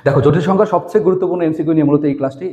দেখো, জটিল সংখ্যার সবচেয়ে গুরুত্বপূর্ণ এমসিকিউ নিয়ে মূলত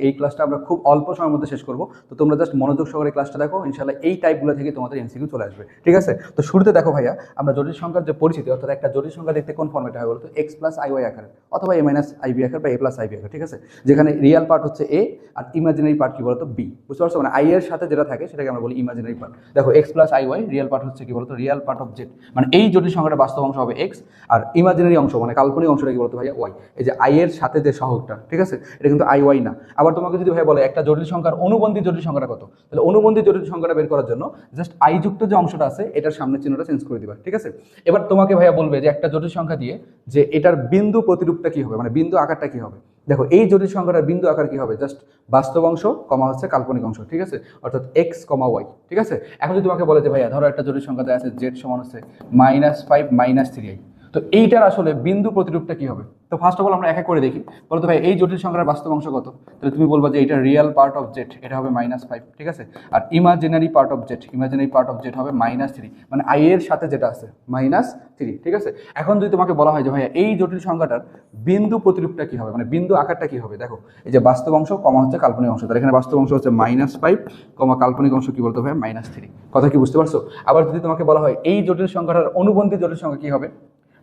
এই ক্লাসটা আমরা খুব অল্প সময়ের মধ্যে শেষ করব। তো তোমরা জাস্ট মনোযোগ সহকারে ক্লাসটা দেখো, ইনশাআল্লাহ এই টাইপগুলো থেকে তোমাদের এমসিকিউ চলে আসবে। ঠিক আছে, তো শুরুতে দেখো ভাইয়া, আমরা জটিল সংখ্যার যে পরিচিতি, অর্থাৎ একটা জটিল সংখ্যা দেখতে কোন ফর্মেটে হয় বলতো, এক্স প্লাস আই ওয়াই আকারে অথবা এ মাইনাস আইবি আকার বা এ প্লাস আইবি আকার। ঠিক আছে, যেখানে রিয়াল পার্ট হচ্ছে এ আর ইমাজিনারি পার্ট কি বলতো বি। বুঝতে পারছো, মানে আই এর সাথে যেটা থাকে সেটাকে আমরা বলি ইমাজিনারি পার্ট। দেখো, x plus i y real part হচ্ছে কি বলতো রিয়াল পার্ট অফ জেড, মানে এই জটিল সংখ্যাটা বাস্তব অংশ হবে এক্স, আর ইমাজিনারি অংশ মানে কাল্পনিক অংশটা কি বলতো ভাইয়া ওয়াই। এই যে আই এর সাথে যে সহগটা, ঠিক আছে, এটা কিন্তু আই ওয়াই না। আবার তোমাকে যদি ভাই বলে একটা জটিল সংখ্যার অনুবন্ধী জটিল সংখ্যাটা কত, তাহলে অনুবন্ধী জটিল সংখ্যাটা বের করার জন্য জাস্ট আই যুক্ত যে অংশটা আছে এটার সামনে চিহ্নটা চেঞ্জ করে দিবা। ঠিক আছে, এবার তোমাকে ভাইয়া বলবে যে একটা জটিল সংখ্যা দিয়ে যে এটার বিন্দু প্রতিরূপটা কি হবে, মানে বিন্দু আকারটা কি হবে। দেখো, এই জটিল সংখ্যাটার বিন্দু আকার কি হবে, জাস্ট বাস্তব অংশ কমা হচ্ছে কাল্পনিক অংশ। ঠিক আছে, অর্থাৎ এক্স কমা ওয়াই। ঠিক আছে, এখন যদি তোমাকে বলে যে ভাইয়া ধরো একটা জটিল সংখ্যা দেওয়া আছে জেড সমান হচ্ছে -5 -3i, তো এইটার আসলে বিন্দু প্রতিরূপটা কি হবে। তো ফার্স্ট অফ অল আমরা এক এক করে দেখি। বলতো ভাই এই জটিল সংখ্যার বাস্তব অংশ কত, তাহলে তুমি বলবা যে এটা রিয়েল পার্ট অফ জেড, এটা হবে -5। ঠিক আছে, আর ইমাজিনারি পার্ট অফ জেড হবে -3, মানে আই এর সাথে যেটা আছে -3। ঠিক আছে, এখন যদি তোমাকে বলা হয় যে ভাইয়া এই জটিল সংখ্যাটার বিন্দু প্রতিরূপটা কি হবে, মানে বিন্দু আকারটা কি হবে। দেখো, এই যে বাস্তব অংশ কমা হচ্ছে কাল্পনিক অংশ, তাহলে এখানে বাস্তব অংশ হচ্ছে -5 কমা কাল্পনিক অংশ কি বলতে ভাইয়া -3। কথা কি বুঝতে পারছো। আবার যদি তোমাকে বলা হয় এই জটিল সংখ্যাটার অনুবন্ধী জটিল সংখ্যা কি হবে,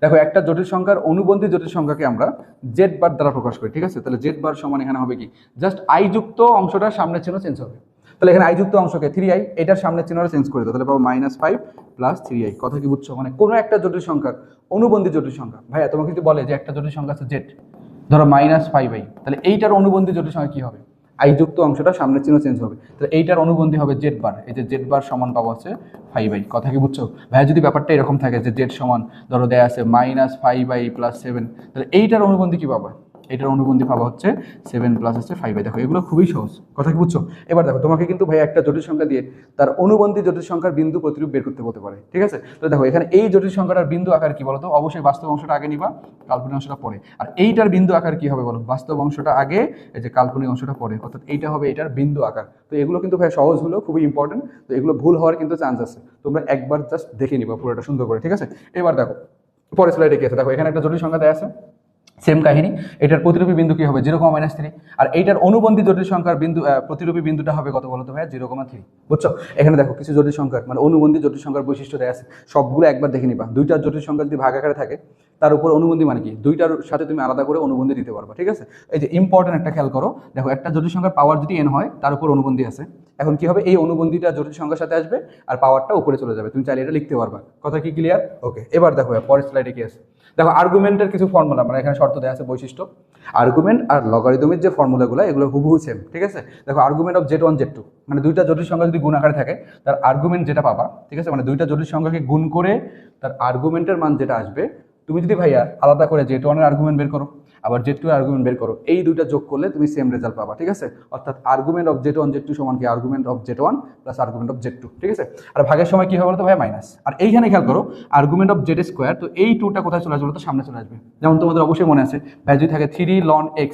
দেখো একটা জটিল সংখ্যার অনুবন্ধী জটিল সংখ্যাকে আমরা জেড বার দ্বারা প্রকাশ করি। ঠিক আছে, তাহলে জেড বার সমান এখানে হবে কি, জাস্ট আই যুক্ত অংশটার সামনের চিহ্ন চেঞ্জ হবে। তাহলে এখানে আই যুক্ত অংশকে 3i, এটার সামনের চিহ্নটা চেঞ্জ করে দাও, তাহলে পাবো -5 + 3i। কথা কি বুঝছো, মানে কোনো একটা জটিল সংখ্যার অনুবন্ধী জটিল সংখ্যা। ভাইয়া তোমাকে যদি বলে যে একটা জটিল সংখ্যা আছে জেড, ধরো -5i, তাহলে এইটার অনুবন্ধী জটিল সংখ্যা কি হবে, আই যুক্ত অংশটা সামনের চিহ্ন চেঞ্জ হবে, তাহলে এইটার অনুবন্ধী হবে জেড বার। এই যে জেড বার সমান পাবো হচ্ছে 5i। কথা কি বুঝছো ভাইয়া, যদি ব্যাপারটা এরকম থাকে যে জেড সমান ধরো দেয়া আছে -5i + 7, তাহলে এইটার অনুবন্ধী কি পাবা, এটার অনুবন্ধী পাবা হচ্ছে 7 + হচ্ছে 5i। দেখো, এগুলো খুবই সহজ। কথা কি বুঝছো। এবার দেখো, তোমাকে কিন্তু ভাই একটা জটিল সংখ্যা দিয়ে তার অনুবন্ধী জটিল সংখ্যার বিন্দু প্রতিরূপ বের করতে বলতে পারে। ঠিক আছে, তো দেখো এখানে এই জটিল সংখ্যাটার বিন্দু আকার কি বলতো, অবশ্যই বাস্তব অংশটা আগে নিবা, কাল্পনিক অংশটা পরে। আর এইটার বিন্দু আকার কি হবে বলো, বাস্তব অংশটা আগে, এই যে কাল্পনিক অংশটা পরে, অর্থাৎ এইটা হবে এটার বিন্দু আকার। তো এগুলো কিন্তু ভাই সহজ হলেও খুবই ইম্পর্টেন্ট, তো এগুলো ভুল হওয়ার কিন্তু চান্স আছে, তোমরা একবার জাস্ট দেখে নিবা পুরোটা সুন্দর করে। ঠিক আছে, এবার দেখো পরের স্লাইডে কি আছে। দেখো, এখানে একটা জটিল সংখ্যা দেয়া আছে, সেম কাহিনী। এটার প্রতিরূপী বিন্দু কি হবে 0,-3, আর এইটার অনুবন্ধী জটিল সংখ্যার বিন্দু প্রতিরূপী বিন্দুটা হবে কত বলতো ভাইয়া 0,3। বুঝছো, এখানে দেখো কিছু জটিল সংখ্যার মানে অনুবন্ধী জটিল সংখ্যার বৈশিষ্ট্য দেয়া আছে, সবগুলো একবার দেখে নিবা। দুইটা জটিল সংখ্যা যদি ভাগ আকারে থাকে তার উপর অনুবন্ধী মানে কি, দুইটার সাথে তুমি আলাদা করে অনুবন্ধী দিতে পারবা। ঠিক আছে, এই যে ইম্পর্টেন্ট একটা খেয়াল করো, দেখো একটা জটিল সংখ্যার পাওয়ার যদি n হয় তার উপর অনুবন্ধী আছে, এখন কি হবে এই অনুবন্ধীটা জটিল সংখ্যার সাথে আসবে আর পাওয়ারটা উপরে চলে যাবে, তুমি চাইলে এটা লিখতে পারবা। কথা কি ক্লিয়ার। ওকে, এবার দেখো পরের স্লাইডে কি আছে। দেখো, আর্গুমেন্টের কিছু ফর্মুলা, মানে এখানে শর্ত দেওয়া আছে বৈশিষ্ট্য। আর্গুমেন্ট আর লগারিদমের যে ফর্মুলাগুলো এগুলো হুবহু সেম। ঠিক আছে, দেখো আর্গুমেন্ট অফ Z1 Z2, মানে দুইটা জটিল সংখ্যা যদি গুণ আকারে থাকে তার আর্গুমেন্ট যেটা পাবা, ঠিক আছে, মানে দুইটা জটিল সংখ্যাকে গুণ করে তার আর্গুমেন্টের মান যেটা আসবে, তুমি যদি ভাইয়া আলাদা করে Z1 এর আর্গুমেন্ট বের করো আবার Z2 এর আর্গুমেন্ট বের করো, এই দুইটা যোগ করলে তুমি সেম রেজাল্ট পাবা। ঠিক আছে, অর্থাৎ আর্গুমেন্ট অফ Z1 Z2 সমান কি argument of Z1 plus argument of Z2। ঠিক আছে, আর ভাগের সময় কি হবে বলতো ভাইয়া মাইনাস। আর এইখানে খেয়াল করো আর্গুমেন্ট অফ Z স্কোয়ার, তো এই টুটা কোথায় চলে আসবে বলতো সামনে চলে আসবে। যেমন তোমাদের অবশ্যই মনে আছে ভাই যদি থাকে 3 ln x,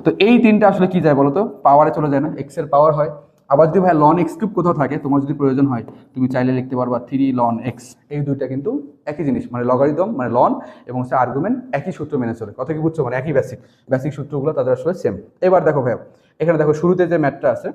তো এই তিনটা আসলে কি যায় বলতো পাওয়ারে চলে যায় না, x এর পাওয়ার হয়। আবার যদি ভাই ln x কিউব কোথাও থাকে, তোমার যদি প্রয়োজন হয় তুমি চাইলে লিখতে পারবা 3 ln x। এই দুইটা কিন্তু একই জিনিস, মানে লগারিদম মানে লন এবং হচ্ছে আর্গুমেন্ট একই সূত্র মেনে চলে। কথা কি বুঝছো, মানে একই বেসিক সূত্রগুলো তাদের আসলে সেম। এবার দেখো ভাই, এখানে দেখো শুরুতে যে ম্যাথটা আছে,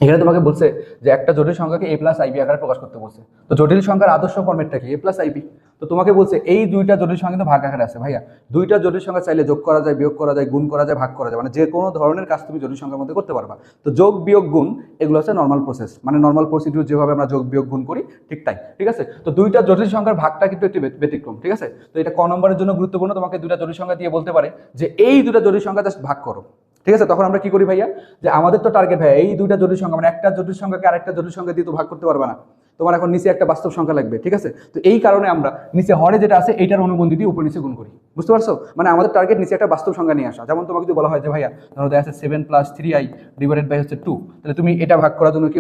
এখানে তোমাকে বলছে যে একটা জটিল সংখ্যাকে a + ib আকারে প্রকাশ করতে বলছে। তো জটিল সংখ্যার আদর্শ ফরম্যাটটা কি a + ib। তো তোমাকে বলছে এই দুইটা জটিল সংখ্যা কিন্তু ভাগ আকারে আছে ভাইয়া, দুইটা জটিল সংখ্যা চাইলে যোগ করা যায়, বিয়োগ করা যায়, গুণ করা যায়, ভাগ করা যায়, মানে যে কোনো ধরনের কাজ তুমি জটিল সংখ্যার মধ্যে করতে পারবা। তো যোগ বিয়োগ গুণ এগুলো হচ্ছে নর্মাল প্রসেস, মানে নর্মাল প্রসিডিউর যেভাবে আমরা যোগ বিয়োগ গুণ করি ঠিক তাই। ঠিক আছে, তো দুইটা জটিল সংখ্যার ভাগটা কিন্তু একটি ব্যতিক্রম। ঠিক আছে, তো এটা ক নম্বরের জন্য গুরুত্বপূর্ণ, তোমাকে দুইটা জটিল সংখ্যা দিয়ে বলতে পারে যে এই দুইটা জটিল সংখ্যা জাস্ট ভাগ করো। ঠিক আছে, তখন আমরা কি করি ভাইয়া, যে আমাদের তো টার্গেট ভাইয়া এই দুইটা জটিল সংখ্যা, মানে একটা জটিল সংখ্যাকে আরেকটা জটিল সংখ্যা দিয়ে তো ভাগ করতে পারবে না, তোমার এখন নিচে একটা বাস্তব সংখ্যা লাগবে। ঠিক আছে, তো এই কারণে আমরা নিচে হরে যেটা আছে এইটার অনুবন্ধী দিয়ে উপর নিচে গুণ করি। বুঝতে পারছো, মানে আমাদের টার্গেট নিচে একটা বাস্তব সংখ্যা নিয়ে আসা। যেমন তোমাকে যদি বলা হয় যে ভাইয়া ধরো দেখা আছে 7 + 3i / 2, তাহলে তুমি এটা ভাগ করার জন্য কি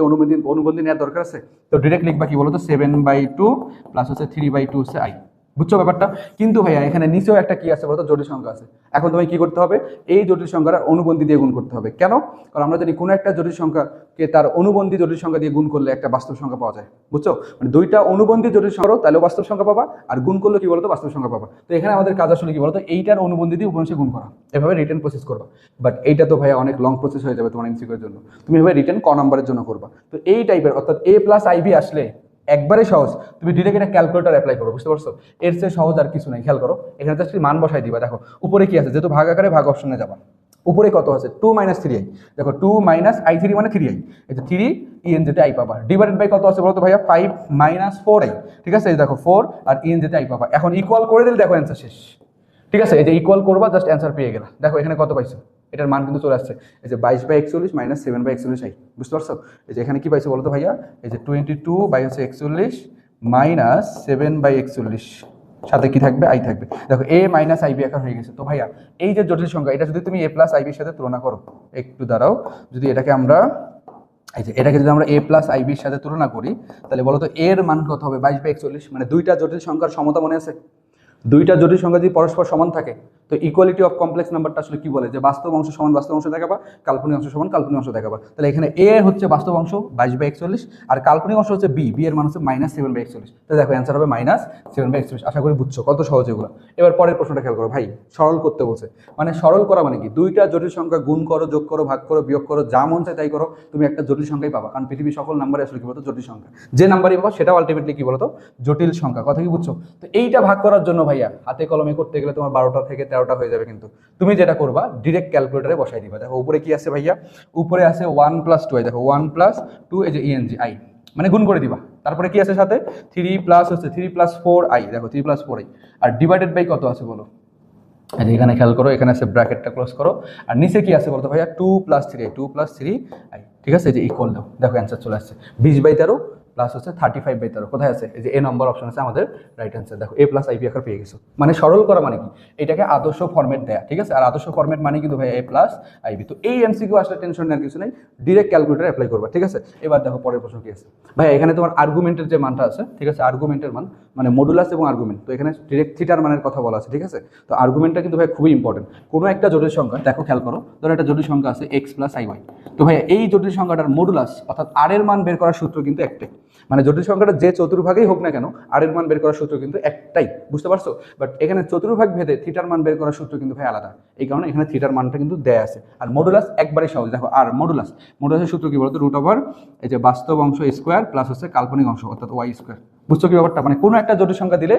অনুবন্ধী নেওয়ার দরকার আছে, তো ডিরেক্ট লিখবা কি বলো তো 7/2 প্লাস হচ্ছে 3/2 হচ্ছে i। বুঝছো ব্যাপারটা? কিন্তু ভাইয়া এখানে নিচেও একটা কি আছে বলতো, জটিল সংখ্যা আছে। এখন তুমি কি করতে হবে, এই জটিল সংখ্যার অনুবন্ধী দিয়ে গুণ করতে হবে। কেন? কারণ আমরা জানি কোনো একটা জটিল সংখ্যাকে তার অনুবন্ধী জটিল সংখ্যা দিয়ে গুণ করলে একটা বাস্তব সংখ্যা পাওয়া যায়। বুঝছো? মানে দুইটা অনুবন্ধী জটিল সংখ্যা তাহলে বাস্তব সংখ্যা পাবা, আর গুণ করলে কি বলতো বাস্তব সংখ্যা পাবা। তো এখানে আমাদের কাজ আসলে কি বলতো, এইটার অনুবন্ধী দিয়ে উপনিষে গুণ করা, এভাবে রিটার্ন প্রসেস করবা। বাট এইটা তো ভাইয়া অনেক লং প্রসেস হয়ে যাবে তোমার এমসিকিউ এর জন্য। তুমি এভাবে রিটার্ন ক নাম্বারের জন্য করবা। তো এই টাইপের অর্থাৎ a প্লাস আইবি আসলে একবারে সহজ, তুমি ডিরেক্ট এটা ক্যালকুলেটর অ্যাপ্লাই করো। বুঝতে পারছো? এর চেয়ে সহজ আর কিছু নাই। খেয়াল করো, এখানে জাস্ট মান বসাই দিবা। দেখো উপরে কি আছে, যেহেতু ভাগ আকারে ভাগ অপশনে যাবা, উপরে কত আছে 2 - 3i। দেখো 2 - i3 মানে 3i, এই যে 3 en যেতে i পাবা, ডিভাইডেড বাই কত আছে বলতো ভাইয়া 5 - 4i। ঠিক আছে, এই দেখো 4 আর en যেতে i পাবা। এখন ইকুয়াল করে দিলে দেখো অ্যান্সার শেষ। ঠিক আছে, এই যে ইকুয়াল করবা, জাস্ট অ্যান্সার পেয়ে গেলা। দেখো এখানে কত পাইছো, এটার মান কিন্তু চলে আসছে, এই যে 22/41 - 7/41i। বুঝতে পারছো? এই যে এখানে কি পাইছো বলতো ভাইয়া, এই যে 22/41 - 7/41, সাথে কি থাকবে, আই থাকবে। দেখো a - ib আকার হয়ে গেছে। তো ভাইয়া এই যে জটিল সংখ্যা, এটা যদি তুমি a প্লাস আইবির সাথে তুলনা করো, একটু দাঁড়াও, যদি এটাকে আমরা এই যে এটাকে যদি আমরা a প্লাস আইবির সাথে তুলনা করি, তাহলে বলো তো এর মান কত হবে, 22/41। মানে দুইটা জটিল সংখ্যার সমতা মনে আছে? দুইটা জটিল সংখ্যা যদি পরস্পর সমান থাকে, তো ইকুয়ালিটি অফ কমপ্লেক্স নাম্বারটা আসলে কি বলে, যে বাস্তব অংশ সমান বাস্তব অংশ দেখাবা, কাল্পনিক অংশ সমান কাল্পনিক অংশ দেখাবা। তাহলে এখানে a হচ্ছে বাস্তব অংশ 22/41, আর কাল্পনিক অংশ হচ্ছে b এর মান হচ্ছে -7/41। তো দেখো অ্যান্সার হবে -7/41। আশা করি বুঝছো কত সহজ এগুলো। এবার পরের প্রশ্নটা খেয়াল করো ভাই, সরল করতে বলছে। মানে সরল করা মানে কি, দুইটা জটিল সংখ্যা গুণ করো, যোগ করো, ভাগ করো, বিয়োগ করো, যা মন চায় তাই করো, তুমি একটা জটিল সংখ্যাই পাবা। কারণ পৃথিবীর সকল নাম্বারে আসলে কি বলতো জটিল সংখ্যা, যে নাম্বারই পাবা সেটাও আলটিমেটলি কি বলতো জটিল সংখ্যা। কথা কি বুঝছো? তো এইটা ভাগ করার জন্য ভাইয়া হাতে কলমে করতে গেলে তোমার 12টা থেকে 13টা হয়ে যাবে। কিন্তু তুমি যেটা করবা ডিরেক্ট ক্যালকুলেটরে বসাই দিবা। দেখো উপরে কি আছে ভাইয়া, উপরে আছে 1 + 2i। দেখো 1 + 2 এই যে engi, মানে গুণ করে দিবা। তারপরে কি আছে সাথে 3 প্লাস হচ্ছে 3 + 4i। দেখো 3 + 4i, আর ডিভাইডেড বাই কত আছে বলো, এখানে খেয়াল করো, এখানে আছে ব্র্যাকেটটা ক্লোজ করো, আর নিচে কি আছে বলতো ভাইয়া 2 + 3i, 2 + 3i। ঠিক আছে, এই যে ইকুয়াল দাও, দেখো অ্যান্সার চলে আসছে 20/13 প্লাস হচ্ছে 35/13। কোথায় আছে, এই যে এ নম্বর অপশন আছে আমাদের রাইট অ্যান্সার। দেখো a প্লাস আইবি আকার পেয়ে গেছো। মানে সরল করা মানে কি, এটাকে আদর্শ ফরম্যাট দেয়া। ঠিক আছে, আর আদর্শ ফরম্যাট মানে কিন্তু ভাই a প্লাস আইবি। তো এই এমসিকিউ আসলে টেনশন নেওয়ার কিছু নেই, ডিরেক্ট ক্যালকুলেটর অ্যাপ্লাই করবা। ঠিক আছে, এবার দেখো পরের প্রশ্ন কি আছে ভাই, এখানে তোমার আর্গুমেন্টের যে মানটা আছে, ঠিক আছে, আর্গুমেন্টের মান মানে মডুলাস এবং আর্গুমেন্ট। তো এখানে ডিরেক্ট থিটার মানের কথা বলা আছে। ঠিক আছে, তো আর্গুমেন্টটা কিন্তু ভাই খুবই ইম্পর্টেন্ট। কোনো একটা জটিল সংখ্যা, দেখো খেয়াল করো, ধরো একটা জটিল সংখ্যা আছে x + iy। তো ভাই এই জটিল সংখ্যাটার মডুলাস অর্থাৎ আর এর মান বের করার সূত্র কিন্তু একটাই। মানে জটিল সংখ্যাটা যে চতুর্ভাগেই হোক না কেন, আর এর মান বের করার সূত্র কিন্তু একটাই। বুঝতে পারছো? বাট এখানে চতুর্ভাগ ভেদে থিটার মান বের করার সূত্র কিন্তু ভাই আলাদা। এই কারণে এখানে থিটার মানটা কিন্তু দেয়া আছে। আর মডুলাস একবারেই সহজ। দেখো আর মডুলাসের সূত্র কি বলতো, √, এই যে বাস্তব অংশ স্কোয়ার প্লাস হচ্ছে কাল্পনিক অংশ অর্থাৎ y²। বুঝছো কি ব্যাপারটা? মানে কোনো একটা জটিল সংখ্যা দিলে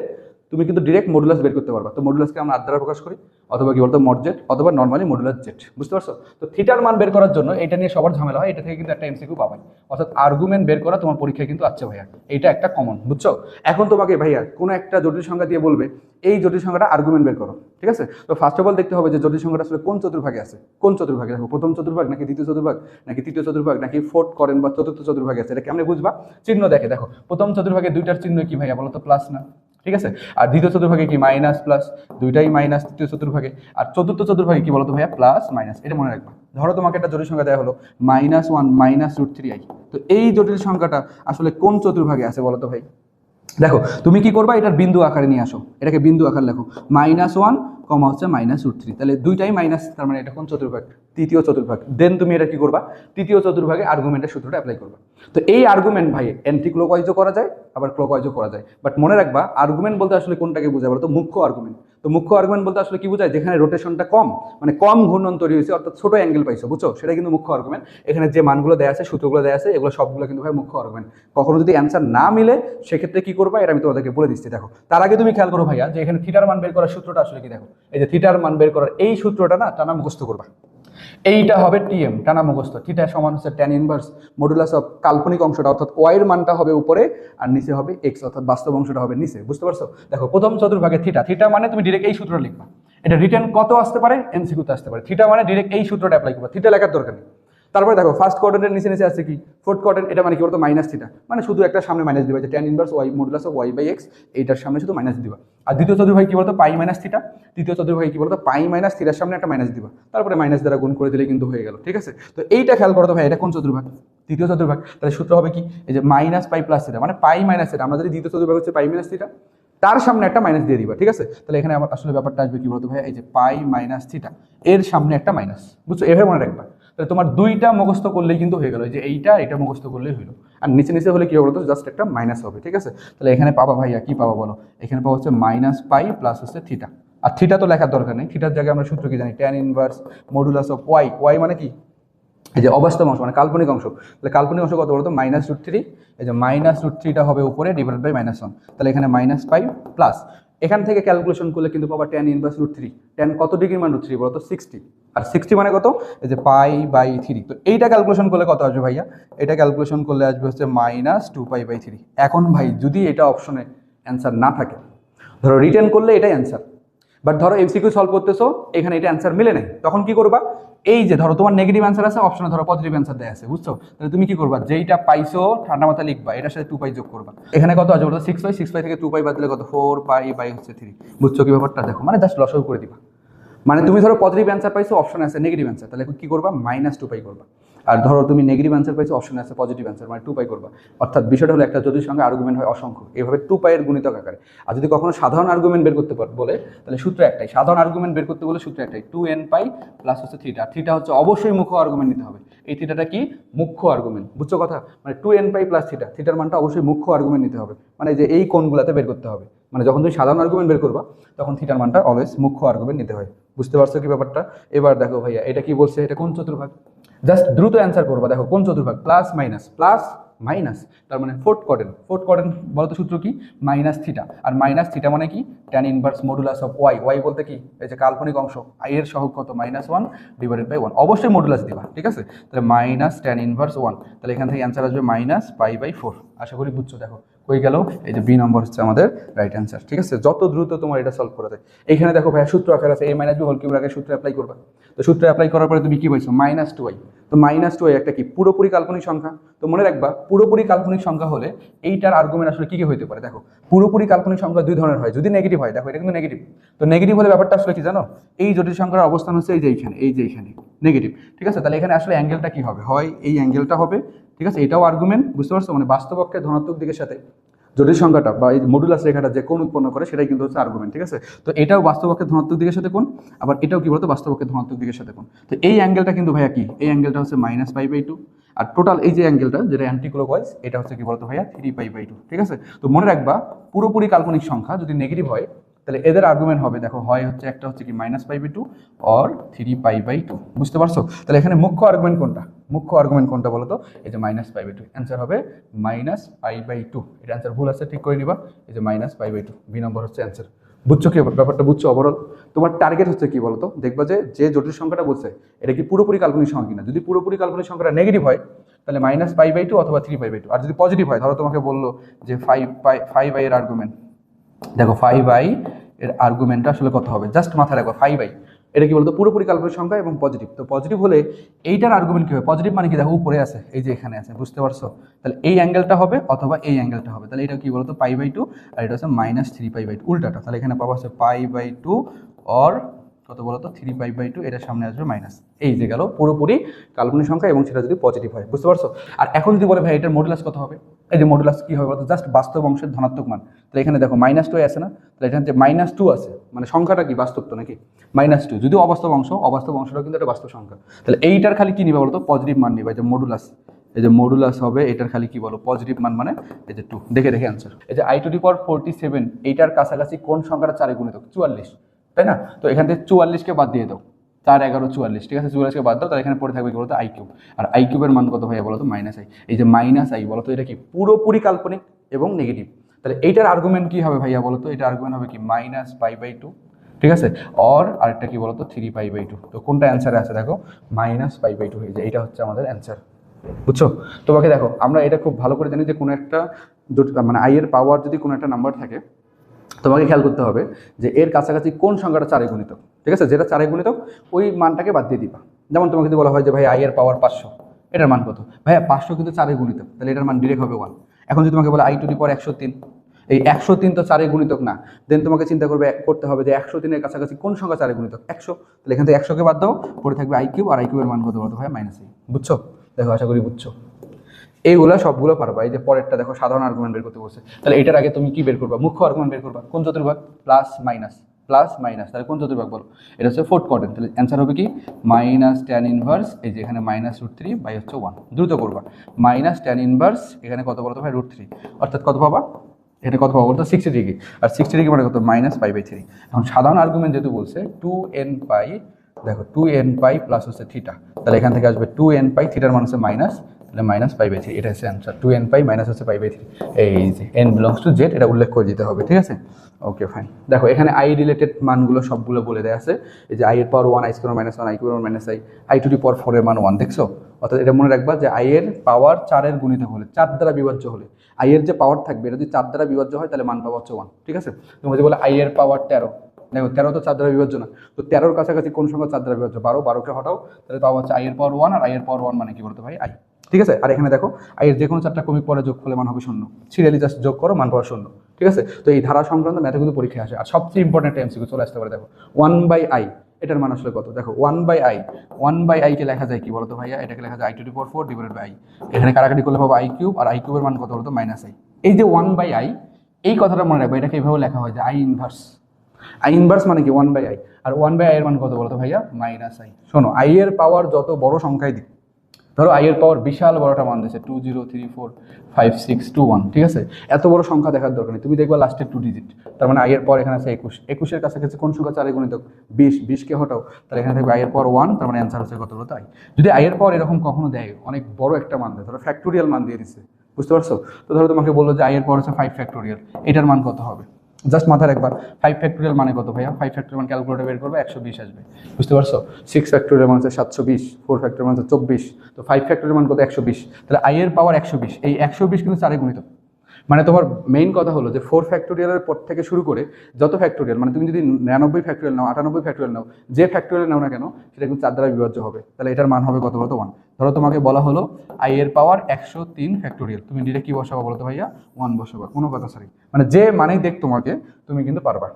তুমি কিন্তু ডিরেক্ট মডুলাস বের করতে পারবা। তো মডুলাসকে আমরা আর দ্বারা প্রকাশ করি, অথবা কি বলতো মড জেড, অথবা নর্মালি মডুলাস জেড। বুঝতে পারছো? তো থিটার মান বের করার জন্য এটা নিয়ে সবার ঝামেলা হয়, এটা থেকে কিন্তু একটা এমসিকিউ পাবাই। অর্থাৎ আর্গুমেন্ট বের করা তোমার পরীক্ষায় কিন্তু আছে ভাইয়া, এইটা একটা কমন। বুঝছো? এখন তোমাকে ভাইয়া কোনো একটা জটিল সংখ্যা দিয়ে বলবে এই জটিল সংখ্যাটা আর্গুমেন্ট বের করো। ঠিক আছে, তো ফার্স্ট অফ অল দেখতে হবে যে জটিল সংখ্যাটা আসলে কোন চতুর্ভাগে আছে। কোন চতুর্ভাগে? দেখো প্রথম চতুর্ভাগ নাকি দ্বিতীয় চতুর্ভাগ নাকি তৃতীয় চতুর্ভাগ নাকি ফোর্থ করেন বা চতুর্থ চতুর্ভাগে আছে, এটা কেমনে বুঝবা? চিহ্ন দেখে। দেখো প্রথম চতুর্ভাগে দুইটার চিহ্ন কি ভাইয়া বলো তো, প্লাস না? ঠিক আছে, আর দ্বিতীয় চতুর্ভাগে কি মাইনাস প্লাস, দুইটাই মাইনাস তৃতীয় চতুর্ভাগে। আর চতুর্থ চতুর্ভাগে কি বলতো ভাইয়া, প্লাস মাইনাস। এটা মনে রাখবা। ধরো তোমাকে একটা জটিল সংখ্যা দেওয়া হলো -1 - √3i। তো এই জটিল সংখ্যাটা আসলে কোন চতুর্ভাগে আছে বলতো ভাই? দেখো তুমি কি করবা, এটার বিন্দু আকারে নিয়ে আসো, এটাকে বিন্দু আকার লেখো, -1 কমা হচ্ছে -√3, তাহলে দুইটাই মাইনাস, তার মানে এটা কোন চতুর্ভাগ? তৃতীয় চতুর্ভাগ। দেন তুমি এটা কি করবা, তৃতীয় চতুর্ভাগে আর্গুমেন্টের সূত্রটা অ্যাপ্লাই করবা। তো এই আর্গুমেন্ট ভাই অ্যান্টি ক্লকওয়াইজও করা যায়, আবার ক্লকওয়াইজও করা যায়। বাট মনে রাখবা আর্গুমেন্ট বলতে আসলে কোনটাকে বোঝায় বলো তো, মুখ্য আর্গুমেন্ট। তো মুখ্য আর্গুমেন্ট বলতে আসলে কি বোঝায়, যেখানে রোটেশনটা কম, মানে কম ঘূর্ণন তৈরি হয়েছে, অর্থাৎ ছোট অ্যাঙ্গেল পাইছো, বুঝছো, সেটা কিন্তু মুখ্য আর্গুমেন্ট। এখানে যে মানগুলো দেওয়া আছে, সূত্রগুলো দেওয়া আছে, এগুলো সবগুলো কিন্তু ভাই মুখ্য আর্গুমেন্ট। কখনো যদি অ্যান্সার না মিলে সেক্ষেত্রে কি করবা, এটা আমি তোমাদেরকে বলে দিচ্ছি। দেখো তার আগে তুমি খেয়াল করো ভাইয়া, যে এখানে থিটার মান বের করার সূত্রটা আসলে কি, দেখো এই যে থিটার মান বের করার এই সূত্রটা না টানা মুখস্থ করবা। এইটা হবে টিএম, টানা মুখস্থ। থিটা সমান হচ্ছে tan ইনভার্স মডুলাস অফ কাল্পনিক অংশটা অর্থাৎ ওয়াই এর মানটা হবে উপরে, আর নিচে হবে এক্স অর্থাৎ বাস্তব অংশটা হবে নিচে। বুঝতে পারছো? দেখো প্রথম চতুর্ভাগে থিটা মানে তুমি ডিরেক্ট এই সূত্রটা লিখবা। এটা রিটেন কত আসতে পারে, এমসিকিউতে আসতে পারে। থিটা মানে ডিরেক্ট এই সূত্রটা অ্যাপ্লাই করবা, থিটা লেখার দরকার নেই। তারপরে দেখো ফার্স্ট কোয়াড্রেন্টের নিচে নিচে আছে কি, ফোর্থ কোয়াড্রেন্ট। এটা মানে কি বলতো, মাইনাস থিটা, মানে শুধু একটা সামনে মাইনাস দিবা, যে tan inverse y modulus of y/x, এইটার সামনে শুধু মাইনাস দিবা। আর দ্বিতীয় চতুর্ভাগে কি বলতো, পাই মাইনাস থিটা। তৃতীয় চতুর্ভাগে কি বলতো, পাই মাইনাস থিটার সামনে একটা মাইনাস দিবা, তারপরে মাইনাস দ্বারা গুণ করে দিলে কিন্তু হয়ে গেল। ঠিক আছে, তো এইটা খেয়াল করো তো ভাই, এটা কোন চতুর্ভাগ? তৃতীয় চতুর্ভাগ। তাহলে সূত্র হবে কি, এই যে -পাই প্লাস থিটা, মানে পাই মাইনাস থিটা। আমরা যদি দ্বিতীয় চতুর্ভাগ হচ্ছে পাই মাইনাস থিটা, তার সামনে একটা মাইনাস দিয়ে দিবা, ঠিক আছে? তাহলে এখানে আমার আসলে ব্যাপারটা আসবে কি বলতো ভাইয়া, এই যে পাই মাইনাস থিটা এর সামনে একটা মাইনাস, বুঝছো? এভাবে মনে রাখবা। তাহলে তোমার দুইটা মুখস্থ করলেই কিন্তু হয়ে গেল, যে এটা মুখস্থ করলেই হইলো। আর নিচে নিচে হলে কি হবে বলতো, জাস্ট একটা মাইনাস হবে, ঠিক আছে? তাহলে এখানে পাবা ভাইয়া কি পাবা বলো, এখানে পাবো হচ্ছে মাইনাস পাই প্লাস হচ্ছে থিটা। আর থিটা তো লেখার দরকার নেই, থিটার জায়গায় আমরা সূত্র কি জানি, tan inverse modulus of y. Y মানে কি, এই যে অবাস্তব অংশ মানে কাল্পনিক অংশ। তাহলে কাল্পনিক অংশ কত বলতো, -√3। এই যে -√3টা হবে উপরে ডিভাইডেড বাই -1। তাহলে এখানে -5 প্লাস এখান থেকে ক্যালকুলেশন করলে কিন্তু পাবা ট্যান ইনভার্স √3। ট্যান কত ডিগ্রি মান √3 বলতো, 60। আর 60 মানে কত, এই যে π/3। তো এইটা ক্যালকুলেশন করলে কত আসবে ভাইয়া, এটা ক্যালকুলেশন করলে আসবে হচ্ছে -2π/3। এখন ভাই যদি এটা অপশনে অ্যান্সার না থাকে, ধরো রিটেন করলে এটাই অ্যান্সার, বাট ধরো এমসিকিউ সলভ করতেছো, এখানে এটা অ্যান্সার মিলে নেই, তখন কি করবা, এই যে ধরো তোমার নেগেটিভ অ্যান্সার আছে, অপশনে ধরো পজিটিভ অ্যান্সার দেয়া আছে, বুঝছো? তাহলে তুমি কি করবা, যেইটা পাইছো ঠান্ডা মাথা লিখবা, এটার সাথে 2π যোগ করবা। এখানে কত আছে বলতো, 6π। 6π থেকে 2π বাদ দিলে কত, 4π/3। বুঝছো কি ব্যাপারটা, দেখো মানে জাস্ট লসাগু করে দিবা। মানে তুমি ধরো পজিটিভ অ্যান্সার পাইছো, অপশন আছে নেগেটিভ অ্যান্সার, তাহলে কি করবা, -2π করবা। আর ধরো তুমি নেগেটিভ অ্যান্সার পাইছো, অপশন আছে পজিটিভ অ্যান্সার, মানে 2π করবা। অর্থাৎ বিষয়টা হলো একটা জটিল সংখ্যা আর্গুমেন্ট হয় অসংখ্য, এভাবে 2π এর গুণিতক আকারে। আর যদি কখনো সাধারণ আর্গুমেন্ট বের করতে বলে, তাহলে সূত্র একটাই, সাধারণ আর্গুমেন্ট বের করতে বলে সূত্র একটাই, 2nπ প্লাস হচ্ছে থিটা। থিটা হচ্ছে অবশ্যই মুখ্য আর্গুমেন্ট নিতে হবে। এই থিটাটা কি, মুখ্য আর্গুমেন্ট, বুঝছো কথা? মানে 2nπ প্লাস থিটা, থিটার মানটা অবশ্যই মুখ্য আর্গুমেন্ট নিতে হবে, মানে যে এই কোণগুলোতে বের করতে হবে। মানে যখন তুমি সাধারণ আর্গুমেন্ট বের করবা, তখন থিটার মানটা অলওয়েজ মুখ্য আর্গুমেন্ট নিতে হয়। বুঝতে পারছো কি ব্যাপারটা? এবার দেখো ভাইয়া, এটা কি বলছে, এটা কোন চতুর্ভাগ, জাস্ট দ্রুত অ্যান্সার করবা। দেখো কোন চতুর্ভাগ, প্লাস মাইনাস, তার মানে ফোর্থ কোয়াড্রেন্ট। ফোর্থ কোয়াড্রেন্ট বলতো সূত্র কি, মাইনাস থিটা। আর মাইনাস থিটা মানে কি, tan inverse modulus of y. Y বলতে কি, এই যে কাল্পনিক অংশ, আই এর সহগ কত, -1 ডিভাইডেড বাই 1। অবশ্যই মডুলাস দিবা, ঠিক আছে? তাহলে মাইনাস ট্যান ইনভার্স 1, তাহলে এখান থেকে অ্যান্সার আসবে -π/4। আশা করি বুঝছো। দেখো কই গেল, এই যে বি নম্বর হচ্ছে আমাদের রাইট অ্যান্সার, ঠিক আছে? যত দ্রুত তোমার এটা সলভ করা যায়। এইখানে দেখো ভাইয়া সূত্র আকার আছে, a - b হোল কিউবের আগে সূত্র অ্যাপ্লাই করবা। তো সূত্র অ্যাপ্লাই করার পরে তুমি কি পাইছো, -2i। তো -2i একটা কি, পুরোপুরি কাল্পনিক সংখ্যা। তো মনে রাখবা, পুরোপুরি কাল্পনিক সংখ্যা হলে এইটার আর্গুমেন্ট আসলে কি হতে পারে। দেখো পুরোপুরি কাল্পনিক সংখ্যা দুই ধরনের হয়, যদি নেগেটিভ হয়, দেখো এটা কিন্তু নেগেটিভ। তো নেগেটিভ হলে ব্যাপারটা আসলে কি জানো, এই জটিল সংখ্যার অবস্থান হচ্ছে এই যে এইখানে নেগেটিভ, ঠিক আছে? তাহলে এখানে আসলে অ্যাঙ্গেলটা কি হবে, হয় এই অ্যাঙ্গেলটা হবে, ঠিক আছে? এটাও আর্গুমেন্ট, বুঝতে পারছো? মানে বাস্তব অক্ষের ধনাত্মক দিকের সাথে জটিল সংখ্যাটা বা এই মডুলাস রেখাটা যে কোণ উৎপন্ন করে, সেটাই কিন্তু হচ্ছে আর্গুমেন্ট, ঠিক আছে? তো এটাও বাস্তব অক্ষের ধনাত্মক দিকের সাথে কোণ, আবার এটাও কি বলতো, বাস্তব অক্ষের ধনাত্মক দিকের সাথে কোণ। তো এই অ্যাঙ্গেলটা কিন্তু ভাইয়া কি, এই অ্যাঙ্গেলটা হচ্ছে -π/2। আর টোটাল এই যে অ্যাঙ্গেলটা, যেটা অ্যান্টিক্লকওয়াইজ, এটা হচ্ছে কি বলতো ভাইয়া, 3π/2, ঠিক আছে? তো মনে রাখবা, পুরোপুরি কাল্পনিক সংখ্যা যদি নেগেটিভ হয়, তাহলে এদের আর্গুমেন্ট হবে, দেখো হয় হচ্ছে একটা হচ্ছে কি -π/2 অর 3π/2। বুঝতে পারছো? তাহলে এখানে মুখ্য আর্গুমেন্ট কোনটা, মুখ্য আর্গুমেন্ট কোনটা বলো তো, এই যে -π/2। অ্যান্সার হবে -π/2। এটা অ্যান্সার ভুল আছে, ঠিক করে নিবা। এই যে -π/2, বি নম্বর হচ্ছে অ্যান্সার। বুঝছো কি ব্যাপারটা, বুঝছো? ওভারঅল তোমার টার্গেট হচ্ছে কি বলতো, দেখবা যে জটিল সংখ্যাটা বলছে এটা কি পুরোপুরি কাল্পনিক সংখ্যা কিনা। যদি পুরোপুরি কাল্পনিক সংখ্যাটা নেগেটিভ হয়, তাহলে -π/2 অথবা 3π/2। আর যদি পজিটিভ হয়, ধরো তোমাকে বললো যে 5i এর আর্গুমেন্ট, দেখো 5i এর আর্গুমেন্টটা আসলে কত হবে, জাস্ট মাথায় রাখো 5i, এটা কি বলতো, পুরোপুরি কাল্পনিক সংখ্যা এবং পজিটিভ। তো পজিটিভ হলে এইটার আর্গুমেন্ট কি হবে, পজিটিভ মানে কি, দেখো উপরে আছে, এই যে এখানে আছে, বুঝতে পারছো? তাহলে এই অ্যাঙ্গেলটা হবে অথবা এই অ্যাঙ্গেলটা হবে। তাহলে এটা কি বলতো, π/2, আর এটা হচ্ছে -3π/2, উল্টাটা। তাহলে এখানে পাবো হচ্ছে π/2 অর কত বলতো, 3π/2, এটার সামনে আসবে মাইনাস। এই যে গেল পুরোপুরি কাল্পনিক সংখ্যা এবং সেটা যদি পজিটিভ হয়, বুঝতে পারছো? আর এখন যদি বলে ভাই এটার মডুলাস কত হবে, এই যে মডুলাস কি হবে বলতো, জাস্ট বাস্তব অংশের ধনাত্মক মান। তাহলে এখানে দেখো -2 আছে না, তাহলে এখানে যে -2 আছে, মানে সংখ্যাটা কি বাস্তব তো নাকি, -2 যদিও অবাস্তব অংশ, অবাস্তব অংশটাও কিন্তু একটা বাস্তব সংখ্যা। তাহলে এইটার খালি কি নিবা বলতো, পজিটিভ মান নিবা, এই যে মডুলাস, এই যে মডুলাস হবে এটার খালি কি বলো, পজিটিভ মান, মানে এই যে 2। দেখে অ্যান্সার, এই যে i⁴47, এইটার কাছাকাছি কোন সংখ্যাটা 4 গুণিতক, 44, তাই না? তো এখান থেকে 44কে বাদ দিয়ে দাও, 4 11 44, ঠিক আছে? 44কে বাদ দাও, তাহলে এখানে পড়ে থাকবে কি বলতো, i কিউব। আর i কিউবের মান কত ভাইয়া বলতো, -i। এই যে -i বলতো, এটা কি পুরোপুরি কাল্পনিক এবং নেগেটিভ। তাহলে এইটার আর্গুমেন্ট কি হবে ভাইয়া বলতো, এটা আর্গুমেন্ট হবে কি -π/2, ঠিক আছে? অর আরেকটা কি বলতো, 3π/2। তো কোনটা অ্যান্সারে আছে দেখো, -π/2 হয়ে যায়, এটা হচ্ছে আমাদের অ্যান্সার। বুঝছো? তোমাকে দেখো, আমরা এটা খুব ভালো করে জানি যে কোনো একটা মানে আই এর পাওয়ার যদি কোনো একটা নাম্বার থাকে, তোমাকে খেয়াল করতে হবে যে এর কাছাকাছি কোন সংখ্যাটা 4 গুণিতক, ঠিক আছে? যেটা 4 গুণিতক ওই মানটাকে বাদ দিয়ে দিবা। যেমন তোমাকে যদি বলা হয় যে ভাই আই এর পাওয়ার 500, এটার মান কত ভাইয়া, 500 কিন্তু 4 গুণিতক, তাহলে এটার মান ডিরেক্ট হবে 1। এখন যদি তোমাকে বলে i⁴103, এই 103 তো 4 গুণিতক না, দেন তোমাকে চিন্তা করতে হবে যে 103 এর কাছাকাছি কোন সংখ্যা 4 গুণিতক, 100। তাহলে এখান থেকে 100কে বাদ দাও, পড়ে থাকবে i কিউব, আর i কিউবের মান কত বলতো ভাই, -i। বুঝছো? দেখো আশা করি বুঝছো। এইগুলো সবগুলো পারবা। এই যে পরেরটা দেখো, সাধারণ আর্গুমেন্ট বের করতে বলছে, তাহলে এটার আগে তুমি কি বের করবা? মুখ্য আর্গুমেন্ট বের করবা। কোন চতুর্ভাগ? প্লাস মাইনাস, প্লাস মাইনাস, তাহলে কোন চতুর্ভাগ বলো? এটা হচ্ছে ফোর্থ কোয়াড্রেন্ট, তাহলে অ্যান্সার হবে কি মাইনাস ট্যান ইনভার্স, এই যে এখানে মাইনাস √3 বাই হচ্ছে 1, দ্রুত করবা। মাইনাস ট্যান ইনভার্স এখানে কত বলতো ভাই? √3, অর্থাৎ কত পাবা? এটা কত পাবো বলতো? 60 ডিগ্রি। আর 60 ডিগ্রি মানে কত? -π/3। এখন সাধারণ আর্গুমেন্ট যেহেতু বলছে 2n π, দেখো 2n π প্লাস হচ্ছে থিটা, তাহলে এখান থেকে আসবে 2n π, থিটার মান হচ্ছে মাইনাস, তাহলে -π/3, এটা হচ্ছে অ্যান্সার। 2n π মাইনাস হচ্ছে π/3, এই যে n বিলংস টু z, এটা উল্লেখ করে দিতে হবে, ঠিক আছে? Okay fine. দেখো এখানে আই রিলেটেড মানগুলো সবগুলো বলে দেওয়া আছে। এই যে i এর পাওয়ার 1, i² - 1, i³ - i, i⁴ এর মান 1, দেখছো? অর্থাৎ এটা মনে রাখবা যে i এর পাওয়ার 4 এর গুণিতক হলে, 4 দ্বারা বিভাজ্য হলে, i এর যে পাওয়ার থাকবে এটা যদি 4 দ্বারা বিভাজ্য হয় তাহলে মান পাওয়া হচ্ছে 1, ঠিক আছে? তুমি যে বলে i এর পাওয়ার 13, দেখো 13 তো 4 দ্বারা বিভাজ্য না, তো 13-র কাছাকাছি কোন সংখ্যা 4 দ্বারা বিভাজ্য? 12, 12কে হটাও, তাহলে পাওয়া হচ্ছে i এর পাওয়ার 1, আর i এর পাওয়ার 1 মানে কি বলতো ভাই? i, ঠিক আছে? আর এখানে দেখো i এর যে কোনো 4টা ক্রমিক পরে যোগ করলে মান হবে 0, সিরিয়ালি জাস্ট যোগ করো, মান পাওয়া 0, ঠিক আছে? তো এই ধারা সংক্রান্ত ম্যাথে কিন্তু পরীক্ষায় আসে। আর সবচেয়ে ইম্পর্টেন্ট এমসিকিউ চলে আসতে পারে, দেখো 1/i, এটার মান আসলে কত? দেখো 1/i, 1/i কে লেখা যায় কি বলতো ভাইয়া? এটাকে লেখা যায় i⁴ ডিভাইডেড বাই i, এখানে কাটাকাটি করলে পাবো i³, আর i³ এর মান কত বলতো? -i। এই যে 1/i, এই কথাটা মনে রাখবে, এটাকে এইভাবে লেখা হয় যে i ইনভার্স। i ইনভার্স মানে কি? 1/i, আর 1/i এর মান কত বলতো ভাইয়া? -i। শোনো, i এর পাওয়ার যত বড় সংখ্যাই দিক, ধরো i এর পাওয়ার বিশাল বড়টা মান দিচ্ছে 2 0 3 4 5 6 2 1, ঠিক আছে? এত বড় সংখ্যা দেখার দরকার নেই, তুমি দেখবা লাস্টের 2 ডিজিট, তার মানে i এর পাওয়ার এখানে আছে 21, 21-এর কাছাকাছি কোন সংখ্যা 4 এর গুণিতক? 20, 20কে হটাও, তাহলে এখানে থাকবে i এর পাওয়ার 1, তার মানে অ্যান্সার হচ্ছে কত বলতো? i। যদি i এর পাওয়ার এরকম কখনো দেয়, অনেক বড় একটা মান দেয়, ধরো ফ্যাক্টোরিয়াল মান দিয়ে দিচ্ছে, বুঝতে পারছো? তো ধরো তোমাকে বললো যে i এর পাওয়ার হচ্ছে 5 ফ্যাক্টোরিয়াল, এটার মান কত হবে? জাস্ট মাথায় রাখবা 5 ফ্যাক্টোরিয়াল মানে কত ভাইয়া? 5 ফ্যাক্টোরিয়াল মান ক্যালকুলেটর বের করবে, 120 আসবে, বুঝতে পারছো? 6 ফ্যাক্টোরিয়াল মান হচ্ছে 720, 4 ফ্যাক্টোরিয়াল মান হচ্ছে 24, তো 5 ফ্যাক্টোরিয়াল মান কত? 120, তাহলে i এর পাওয়ার 120, এই 120 কিন্তু 4 এ গুণিত। মানে তোমার মেইন কথা হলো যে 4 ফ্যাক্টোরিয়ালের পর থেকে শুরু করে যত ফ্যাক্টোরিয়াল, মানে তুমি যদি 99 ফ্যাক্টোরিয়াল নাও, 98 ফ্যাক্টোরিয়াল নাও, যে ফ্যাক্টোরিয়াল নাও না কেন, সেটা কিন্তু 4 দ্বারা বিভাজ্য হবে, তাহলে এটার মান হবে কত বলতো? 1। ধরো তোমাকে বলা হলো i এর পাওয়ার 103 ফ্যাক্টোরিয়াল, তুমি ডিরেক্ট কি বসাবো বলতো ভাইয়া? 1 বসাবা, কোনো কথা ছাড়াই, মানে যে মানেই দেখ তোমাকে, তুমি কিন্তু পারবা।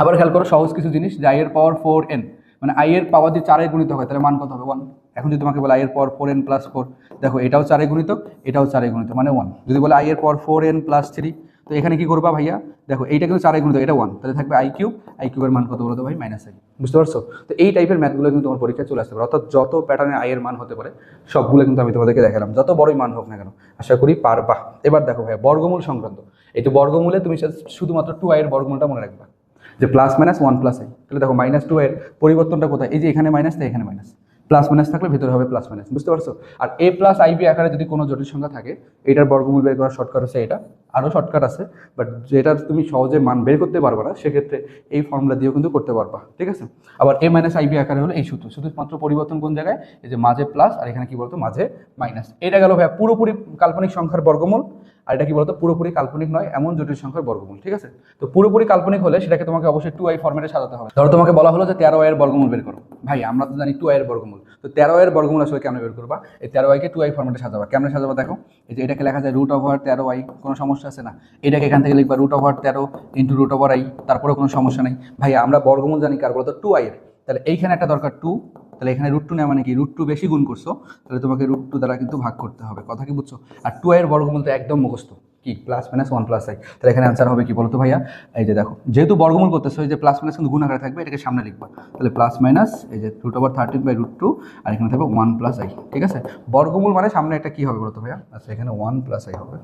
আবার খেয়াল করো সহজ কিছু জিনিস, যে i এর পাওয়ার 4n, মানে i এর পাওয়ার যদি 4 এ গুণিত হয় তাহলে মান কত হবে? 1। এখন যদি তোমাকে বলে i এর পাওয়ার 4n + 4, দেখো এটাও 4 এ গুণিত, এটাও 4 এ গুণিত, মানে 1। যদি বলে i এর পাওয়ার 4n + 3, তো এখানে কি করবা ভাইয়া? দেখো এইটা কিন্তু 4 এ গুণিত, এটা 1, তাহলে থাকবে i³, i³ এর মান কত বলতো ভাই? -i, বুঝতে পারছো? তো এই টাইপের ম্যাথগুলো কিন্তু তোমার পরীক্ষায় চলে আসতে পারে, অর্থাৎ যত প্যাটার্নে i এর মান হতে পারে সবগুলো কিন্তু আমি তোমাদেরকে দেখালাম, যত বড়ই মান হোক না কেন, আশা করি পারবা। এবার দেখো ভাইয়া বর্গমূল সংক্রান্ত, এই তো বর্গমূলে তুমি শুধুমাত্র 2i এর বর্গমূলটা মনে রাখবা, যে +- 1 + i, তাহলে দেখো -2 এর পরিবর্তনটা কোথায়? এই যে এখানে মাইনাস, তাই এখানে মাইনাস, প্লাস মাইনাস থাকলে ভিতরে হবে প্লাস মাইনাস, বুঝতে পারছো? আর a + ib আকারে যদি কোনো জটিল সংখ্যা থাকে, এটার বর্গমূল বের করার শর্টকাট হচ্ছে এটা, আরও শর্টকাট আছে, বাট যেটা তুমি সহজে মান বের করতে পারবে না সেক্ষেত্রে এই ফর্মুলা দিয়েও কিন্তু করতে পারবা, ঠিক আছে? আবার a - ib আকারে হলো এই সূত্র, শুধুমাত্র পরিবর্তন কোন জায়গায়? এই যে মাঝে প্লাস, আর এখানে কি বলতো? মাঝে মাইনাস। এটা গেল ভাইয়া পুরোপুরি কাল্পনিক সংখ্যার বর্গমূল, আর এটা কি বলতো? পুরোপুরি কাল্পনিক নয় এমন জটিল সংখ্যার বর্গমূল, ঠিক আছে? তো পুরোপুরি কাল্পনিক হলে সেটাকে তোমাকে অবশ্যই 2i ফর্মেটে সাজাতে হবে। ধরো তোমাকে বলা হলো যে 13i এর বর্গমূল বের করো, ভাই আমরা তো জানি 2i এর বর্গমূল, তো 13i এর বর্গমূল আসলে কেমন বের করবা? এই 13i কে 2i ফর্মেটে সাজাবা। কেমন সাজাবা দেখো, এই যে এটাকে লেখা যায় √13i, কোনো সমস্যা আছে না? এটাকে এখান থেকে লিখবা √13 × √i, তারপরে কোনো সমস্যা নেই। ভাই আমরা বর্গমূল জানি কার বলতো? 2i এর, তাহলে এইখানে একটা দরকার 2, তাহলে এখানে √2 নেওয়া মানে কি? √2 বেশি গুণ করছো, তাহলে তোমাকে √2 দ্বারা কিন্তু ভাগ করতে হবে, কথা কি বুঝছো? আর 2i এর বর্গমূল তো একদম মুখস্থ, কি +- 1 + i, তাহলে এখানে অ্যান্সার হবে কি বলতো ভাইয়া? এই যে দেখো যেহেতু বর্গমূল করতেছো, এই যে প্লাস মাইনাস কিন্তু গুণ আকারে থাকবে, এটাকে সামনে লিখবা, তাহলে +- এই যে √13/√2, আর এখানে থাকবে 1 + i, ঠিক আছে? বর্গমূল মানে সামনে একটা কি হবে বলতো ভাইয়া? আচ্ছা এখানে 1 + i হবে,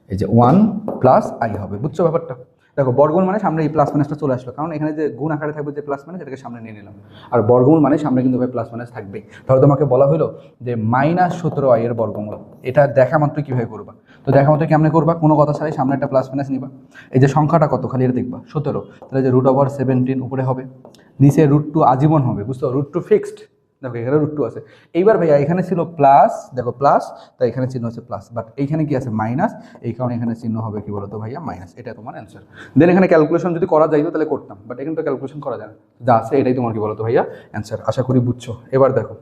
এই যে 1 + i হবে, বুঝছো ব্যাপারটা? দেখো বর্গমূল মানে সামনে এই প্লাস মাইনাসটা চলে আসলো, কারণ এখানে যে গুণ আকারে থাকবে যে প্লাস মাইনাস, এটাকে সামনে নিয়ে নিলাম। আর বর্গমূল মানে সামনে কিন্তু ভাই প্লাস মাইনাস থাকবেই। ধরো তোমাকে বলা হলো যে -17i এর বর্গমূল, এটা দেখা মাত্র কীভাবে করবা? তো দেখা মাত্র কেমনে করবা? কোনো কথা ছাড়াই সামনে একটা প্লাস মাইনাস নিবা, এই যে সংখ্যাটা কত খালি এটা দেখবা 17, তাহলে যে √17 উপরে হবে, নিচে √2 আজীবন হবে, বুঝছো? √2 ফিক্সড, দেখো এখানে √2 আছে। এইবার ভাইয়া এখানে ছিল প্লাস, দেখো প্লাস, তাই এখানে চিহ্ন হচ্ছে প্লাস, বাট এইখানে কি আছে? মাইনাস, এই কারণে এখানে চিহ্ন হবে কি বলতো ভাইয়া? মাইনাস। এটা তোমার অ্যান্সার। দেন এখানে ক্যালকুলেশন যদি করা যাইতো তাহলে করতাম, বাট এখানে তো ক্যালকুলেশন করা যায় না, যা আছে এটাই তোমার কি বলতো ভাইয়া? অ্যান্সার। আশা করি বুঝছো। এবার দেখো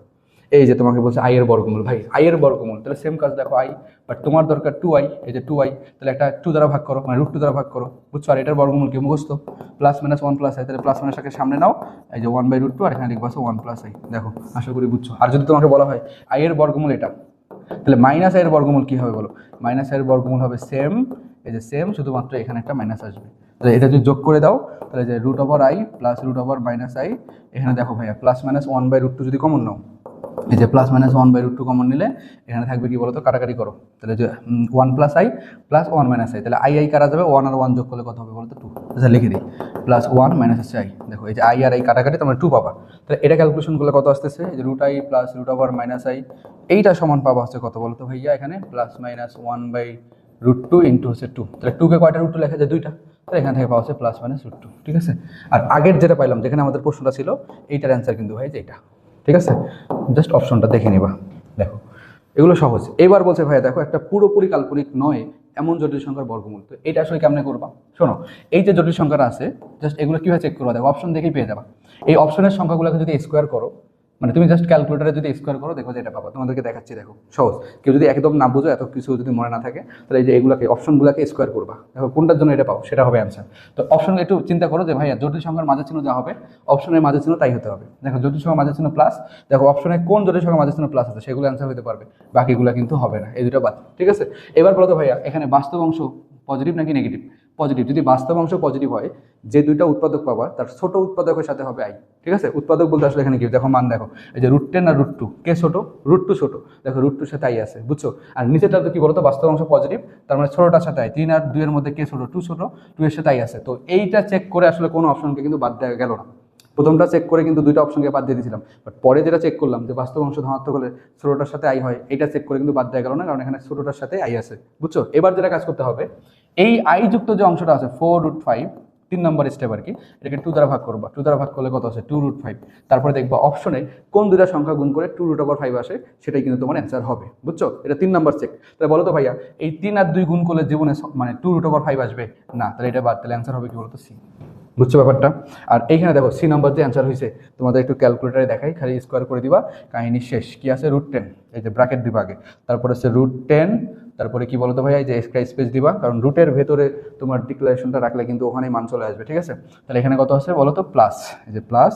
এই যে তোমাকে বলছে i এর বর্গমূল, ভাই i এর বর্গমূল, তাহলে সেম কাজ দেখো i, বাট তোমার দরকার 2i, এই যে 2i, তাহলে একটা 2 দ্বারা ভাগ করো, মানে √2 দ্বারা ভাগ করো, বুঝছো? আর এটার বর্গমূল কি মুখস্থ? +- 1 + i, তাহলে প্লাস মাইনাসটাকে সামনে নাও, এই যে 1/√2, আর এখানে লিখবা 1 + i, দেখো আশা করি বুঝছো। আর যদি তোমাকে বলা হয় i এর বর্গমূল এটা, তাহলে মাইনাস আই এর বর্গমূল কী হবে বলো? মাইনাস আই এর বর্গমূল হবে সেম, এই যে সেম, শুধুমাত্র এখানে একটা মাইনাস আসবে। তাহলে এটা যদি যোগ করে দাও তাহলে যে root over i plus root over minus i, এখানে দেখো ভাইয়া প্লাস মাইনাস 1/√2 যদি কমন নাও, এই যে প্লাস মাইনাস 1/√2 কমন নিলে এখানে থাকবে কি বলতো, কাটাকাটি করো, তাহলে যে 1 + i প্লাস 1 - i, তাহলে আই কাটা যাবে, 1 আর 1 যোগ করলে কত হবে বলতো 2। আচ্ছা লিখে দিই, প্লাস 1 - i, দেখো এই যে আই আর আই কাটাকাটি তোমরা 2 পাবা। তাহলে এটা ক্যালকুলেশন করলে কত আসতেছে, এই যে root i plus root over minus i, এইটা সমান পাবা হচ্ছে কত বলতো ভাইয়া, এখানে প্লাস মাইনাস 1/√2 ইন্টু হচ্ছে 2, তাহলে 2কে কয়টা √2 লেখা যায়, 2টা, তাহলে এখান থেকে পাওয়া হচ্ছে প্লাস মাইনাস √2, ঠিক আছে। আর আগের যেটা পাইলাম যেখানে আমাদের প্রশ্নটা ছিল, এইটার অ্যান্সার কিন্তু ভাই যে এটা, ঠিক আছে। জাস্ট অপশনটা দেখে নিবা, দেখো এগুলো সহজ। এবার বলছে ভাইয়া দেখো একটা পুরোপুরি কাল্পনিক নয় এমন জটিল সংখ্যার বর্গমূল, তো এটা আসলে কেমনে করবা? শোনো, এই যে জটিল সংখ্যাটা আছে জাস্ট এগুলো কীভাবে চেক করবা, দেখো অপশন দেখেই পেয়ে যাবা। এই অপশনের সংখ্যাগুলোকে যদি স্কোয়ার করো, মানে তুমি জাস্ট ক্যালকুলেটারে যদি স্কোয়ার করো, দেখো যে এটা পাবা। তোমাদেরকে দেখাচ্ছি, দেখো সহজ। কেউ যদি একদম না বুঝো, এত কিছু যদি মনে না থাকে, তাহলে এই যে এগুলোকে অপশনগুলোকে স্কোয়ার করবা, দেখো কোনটার জন্য এটা পাও সেটা হবে অ্যান্সার। তো অপশনকে একটু চিন্তা করো যে ভাইয়া জটিল সংখ্যার মাঝে চিহ্ন যা হবে অপশনের মাঝে চিহ্ন তাই হতে হবে। দেখো জটিল সংখ্যার মাঝে চিহ্ন প্লাস, দেখো অপশনে কোন জটিল সংখ্যার মাঝে চিহ্ন প্লাস আছে সেগুলো অ্যান্সার হতে পারবে, বাকিগুলো কিন্তু হবে না, এই দুটো বাদ, ঠিক আছে। এবার বলো তো ভাইয়া এখানে বাস্তব অংশ পজিটিভ নাকি নেগেটিভ? পজিটিভ। যদি বাস্তব অংশ পজিটিভ হয়, যে দুইটা উৎপাদক পাবা তার ছোট উৎপাদকের সাথে হবে আই, ঠিক আছে। উৎপাদক বলতে আসলে এখানে কি, দেখো মান দেখো, এই যে √10 আর √2, কে ছোট? √2 ছোট, দেখো √2 সাথে আই আছে, বুঝছো। আর নিচেটা তো কি বলতো, বাস্তব অংশ পজিটিভ, তার মানে ছোটটার সাথে আই, 3 আর 2 এর মধ্যে কে ছোট? 2 ছোট, 2 এর সাথে আই আছে। তো এইটা চেক করে আসলে কোনো অপশনকে কিন্তু বাদ দেওয়া গেল না। প্রথমটা চেক করে কিন্তু দুইটা অপশনকে বাদ দিয়ে দিয়েছিলাম, বাট পরে যেটা চেক করলাম যে বাস্তব অংশ ধনাত্মক হলে ছোটটার সাথে আই হয়, এটা চেক করে কিন্তু বাদ দেওয়া গেল না, কারণ এখানে ছোটটার সাথে আই আছে, বুঝছো। এবার যেটা কাজ করতে হবে, এই আই যুক্ত যে অংশটা আছে 4√5, 3 নম্বর স্টেপ আর কি, এটাকে 2 দ্বারা ভাগ করবা, 2 দ্বারা ভাগ করলে কত আছে 2√5। তারপরে দেখবা অপশনে কোন দুইটা সংখ্যা গুণ করে 2√5 আসে, সেটাই কিন্তু তোমার অ্যান্সার হবে, বুঝছো। এটা 3 নম্বর চেক। তাহলে বলো তো ভাইয়া এই 3 আর 2 গুণ করলে জীবনে মানে 2√5 আসবে না, তাহলে এটা বাদ, তাহলে অ্যান্সার হবে কি বলতো সি, বুঝছো ব্যাপারটা। আর এইখানে দেখো সি নাম্বার যে অ্যান্সার হয়েছে, তোমাদের একটু ক্যালকুলেটারে দেখাই, খালি স্কোয়ার করে দিবা, কাহিনী শেষ। কি আছে √10, এই যে ব্র্যাকেট দিবা আগে, তারপরে হচ্ছে √10, তারপরে কি বলতো ভাইয়া এই যে এক্সট্রা স্পেস দিবা, কারণ রুটের ভেতরে তোমার ডিক্লারেশনটা রাখলে কিন্তু ওখানেই মান চলে আসবে, ঠিক আছে। তাহলে এখানে কত আছে বলো তো, প্লাস, এই যে প্লাস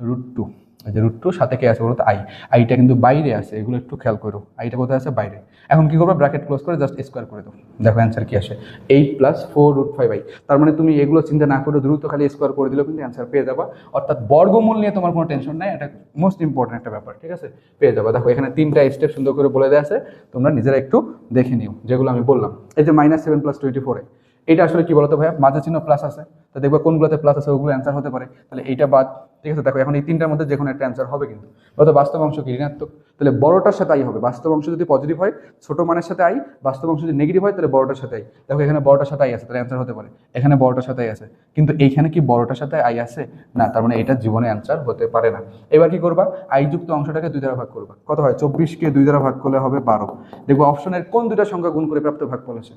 √2, এই যে √2 সাথে কে আছে বলো তো আই, আইটা কিন্তু বাইরে আছে, এগুলো একটু খেয়াল করো, আইটা কোথায় আছে বাইরে। এখন কি করবে, ব্র্যাকেট ক্লোজ করে জাস্ট স্কোয়ার করে দাও, দেখো অ্যান্সার কি আসে 8 + 4√5i। তার মানে তুমি এগুলো চিন্তা না করে দ্রুত খালি স্কোয়ার করে দিলেও কিন্তু অ্যান্সার পেয়ে যাবা, অর্থাৎ বর্গমূল নিয়ে তোমার কোনো টেনশন নাই, এটা মোস্ট ইম্পর্টেন্ট একটা ব্যাপার, ঠিক আছে, পেয়ে যাবা। দেখো এখানে 3টা স্টেপ সুন্দর করে বলে দেওয়া আছে, তোমরা নিজেরা একটু দেখে নিও যেগুলো আমি বললাম। এই যে -7 + 24, এটা আসলে কি বলতো ভাইয়া, মাঝে চিহ্ন প্লাস আছে, তো দেখবা কোনগুলোতে প্লাস আছে ওগুলো অ্যান্সার হতে পারে, তাহলে এইটা বাদ, ঠিক আছে। দেখো এখন এই 3টার মধ্যে যে কোনো একটা অ্যান্সার হবে, কিন্তু বলতো বাস্তব অংশ কি ঋণাত্মক, তাহলে বড়টার সাথে আই হবে। বাস্তব অংশ যদি পজিটিভ হয় ছোট মানের সাথে আই, বাস্তব অংশ যদি নেগেটিভ হয় তাহলে বড়টার সাথে আই। দেখো এখানে বড়টার সাথে আই আছে, তাহলে অ্যান্সার হতে পারে, এখানে বড়টার সাথে আই আছে, কিন্তু এইখানে কি বড়টার সাথে আই আছে না, তার মানে এটা জীবনে অ্যান্সার হতে পারে না। এবার কি করবা, আই যুক্ত অংশটাকে 2 দ্বারা ভাগ করবা, কত হয় 24কে 2 দ্বারা ভাগ করলে হবে 12। দেখবো অপশনের কোন দুইটা সংখ্যা গুণ করে প্রাপ্ত ভাগফল আছে,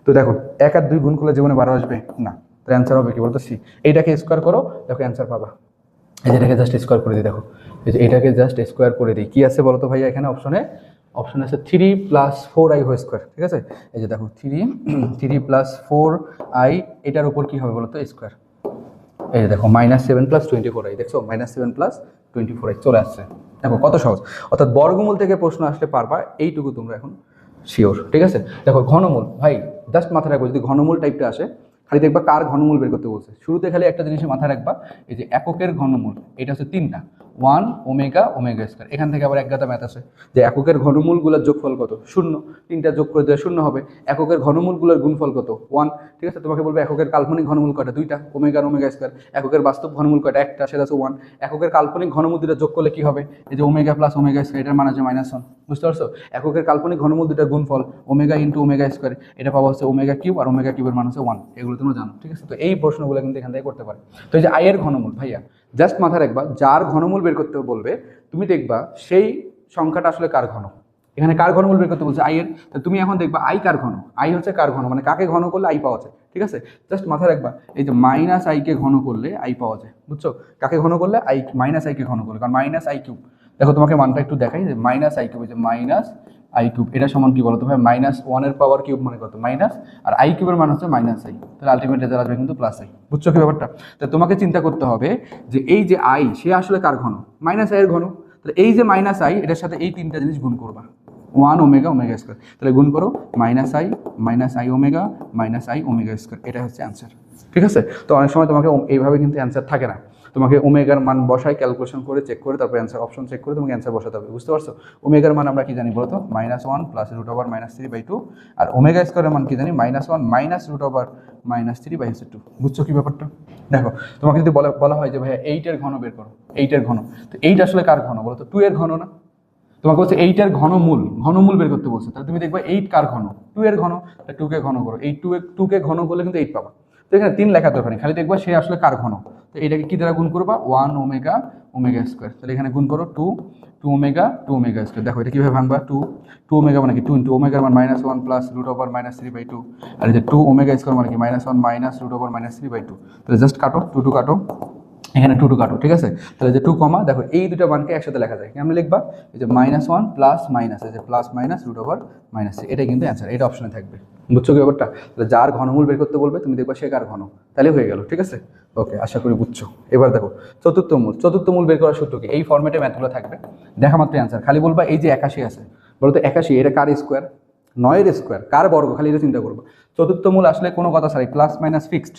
তো দেখো 1 আর 2 গুণ করলে জীবনে 12 আসবে না, তাহলে অ্যান্সার হবে কি বলতো সি। এইটাকে স্কোয়ার করো, দেখো অ্যান্সার পাবা। এই যে এটাকে জাস্ট স্কোয়ার করে দিই, দেখো এই যে এটাকে জাস্ট স্কোয়ার করে দিই, কি আছে বলতো ভাইয়া এখানে অপশনে, অপশন আছে 3 + 4i হোল স্কোয়ার, ঠিক আছে। এই যে দেখো 3 + 4i, এটার উপর কি হবে বলতো স্কোয়ার, এই যে দেখো -7 + 24i, দেখছো -7 + 24i চলে আসছে, দেখো কত সহজ। অর্থাৎ বর্গমূল থেকে প্রশ্ন আসলে পারবা, এইটুকু তোমরা এখন শিওর, ঠিক আছে। দেখো ঘনমূল ভাই জাস্ট মাথায় রাখবো, যদি ঘনমূল টাইপটা আসে খালি দেখবা কার ঘনমূল বের করতে বলছে, শুরুতে খালি একটা জিনিস মাথায় রাখবা, এই যে এককের ঘনমূল, এটা হচ্ছে 3টা, 1 ω² এখান থেকে আবার একগাদা ম্যাথ আছে যে এককের ঘনমূলগুলোর যোগফল কত, 0, 3টা যোগ করে দিলে 0 হবে। এককের ঘনমূলগুলোর গুণফল কত, 1, ঠিক আছে। তোমাকে বলবে এককের কাল্পনিক ঘনমূল কয়টা, 2টা, ω আর ω²। এককের বাস্তব ঘনমূল কয়টা, একটা, সেটা হচ্ছে 1। এককের কাল্পনিক ঘনমূল দুটো যোগ করলে কি হবে, এই যে ω + ω², এটার মান আছে -1, বুঝতে পারছো। এককের কাল্পনিক ঘনমূল দুটার গুণফল ω × ω², এটা পাবো হচ্ছে ω³ আর ω³ মান হচ্ছে 1, এগুলো তোমরা জানো, ঠিক আছে। তো এই প্রশ্নগুলো কিন্তু এখান থেকে করতে পারে। তো এই যে আই এর ঘনমূল ভাইয়া জাস্ট মাথায় রাখবা, যার ঘনমূল বের করতে বলবে তুমি দেখবা সেই সংখ্যাটা আসলে কার ঘন, এখানে কার ঘনমূল বের করতে বলছে আই এর, তো তুমি এখন দেখবা আই কার ঘন, আই হচ্ছে কার ঘন, মানে কাকে ঘন করলে আই পাওয়া যায়, ঠিক আছে। জাস্ট মাথায় রাখবা এই যে -i কে ঘন করলে আই পাওয়া যায়, বুঝছো, কাকে ঘন করলে আই, -i কে ঘন করলে, কারণ -i³, দেখো তোমাকে মানটা একটু দেখাই, যে -i³, যে -i³, এটা সমান কি বলতো ভাই, -1 এর পাওয়ার কিউব মানে কত মাইনাস, আর i³ এর মান হচ্ছে -i, তাহলে আলটিমেট রেজাল্ট আসবে কিন্তু +i, বুঝছো কি ব্যাপারটা। তো তোমাকে চিন্তা করতে হবে যে এই যে আই সে আসলে কার ঘন, -i এর ঘন, তাহলে এই যে -i এটার সাথে এই 3টা জিনিস গুণ করবা, ওয়ান ওমেগা ওমেগা স্কোয়ার, তাহলে গুণ করো minus I omega minus I omega square, এটা হচ্ছে অ্যান্সার। ঠিক আছে, তো অনেক সময় তোমাকে এইভাবে কিন্তু অ্যান্সার থাকে না, তোমাকে ওমেগার মান বসায় ক্যালকুলেশন করে চেক করে তারপর অ্যান্সার অপশন চেক করে তোমাকে অ্যান্সার বসাতে হবে, বুঝতে পারছো? ওমেগার মান আমরা কি জানি বলতো -1 প্লাস √/-3/2, আর ওমেগা স্কোয়ারের মান কি জানি -1 মাইনাস √/-3/2। বুঝছো কি ব্যাপারটা? দেখো তোমাকে যদি বলা হয় যে ভাইয়া 8 এর ঘন বের করো, 8 এর ঘন, তো 8 আসলে কার ঘন বলো তো? 2 এর ঘন না? তোমাকে বলছে 8 এর ঘনমূল বের করতে বলছে, তাহলে তুমি দেখবা 8 কার ঘন? 2 এর ঘন, 2 কে ঘন করো, এই 2 কে ঘন করলে কিন্তু 8 পাবা। তো এখানে 3 লেখা দরকার নেই, খালি দেখবা সে আসলে কার ঘন। তো এটাকে কি দ্বারা গুণ করবা? 1 ওমেগা ওমেগা স্কোয়ার, তাহলে এখানে গুণ করো 2 ওমেগা স্কোয়ার। দেখো এটা কিভাবে ভাঙবা? 2 ওমেগা মানে কি 2 ইন্টু ওমেগার মান -1 প্লাস √/-3/2, আর এই যে 2 ওমেগা স্কোয়ার মানে কি -1 মাইনাস √/-3/2, তাহলে জাস্ট কাটো 2 কাটো, এখানে 2 কাটো, ঠিক আছে? তাহলে যে 2 কমা, দেখো এই দুটো মানকে একসাথে লেখা যায়, কেমন লিখবা? এই যে -1 প্লাস মাইনাস, এই যে প্লাস মাইনাস √/-3, এটাই কিন্তু অ্যান্সার, এটা অপশনে থাকবে। বুঝছো কি ব্যাপারটা? তাহলে যার ঘনমূল বের করতে বলবে তুমি দেখবা সে কার ঘন, তাহলে হয়ে গেল। ঠিক আছে, ওকে, আশা করি বুঝছো। এবার দেখো চতুর্থ মূল বের করার সূত্র কি? এই ফর্মেটে ম্যাথগুলো থাকবে, দেখা মাত্র অ্যান্সার। খালি বলবা এই যে 81 আছে, বলো তো 81 এটা কার স্কোয়ার? 9 এর স্কোয়ার, কার বর্গ? খালি এটা চিন্তা করবো। চতুর্থ মূল আসলে কোনো কথা ছাড়াই প্লাস মাইনাস ফিক্সড,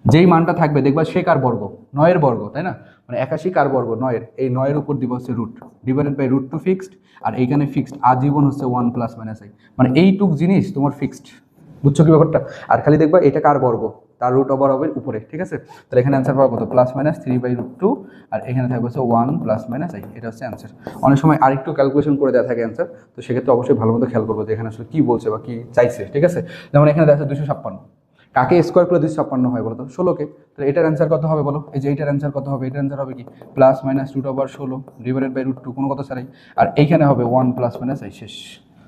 যেই মানটা থাকবে দেখবা সে কার বর্গ? 9 এর বর্গ, তাই না? মানে 81 কার বর্গ? 9 এর। এই 9 এর উপর দিব হচ্ছে রুট, ডিভাইডেড বাই √2 ফিক্সড, আর এইখানে ফিক্সড আজীবন হচ্ছে 1 প্লাস মাইনাস আই, মানে এইটুক জিনিস তোমার ফিক্সড। বুঝছো কি ব্যাপারটা? আর খালি দেখবা এটা কার বর্গ? তার √/হবে উপরে, ঠিক আছে? তাহলে এখানে অ্যান্সার পাবো কত? +-3/√2, আর এখানে থাকবে হচ্ছে 1 প্লাস মাইনাস আই, এটা হচ্ছে অ্যান্সার। অনেক সময় আরেকটু ক্যালকুলেশন করে দেওয়া থাকে অ্যান্সার, তো সেক্ষেত্রে অবশ্যই ভালো মতো খেয়াল করবো যে এখানে আসলে কি বলছে বা কি চাইছে, ঠিক আছে? যেমন এখানে দেখা যাচ্ছে 256, কাকে স্কোয়ার করলে 256 হয় বলো তো? 16কে। তাহলে এটার অ্যান্সার কত হবে বলো? এই যে এইটার অ্যান্সার কত হবে? এটার অ্যান্সার হবে কি +-√16 ডিভাইডেড বাই √2, কোনো কথা ছাড়াই, আর এইখানে হবে 1 প্লাস মাইনাস আই, শেষ।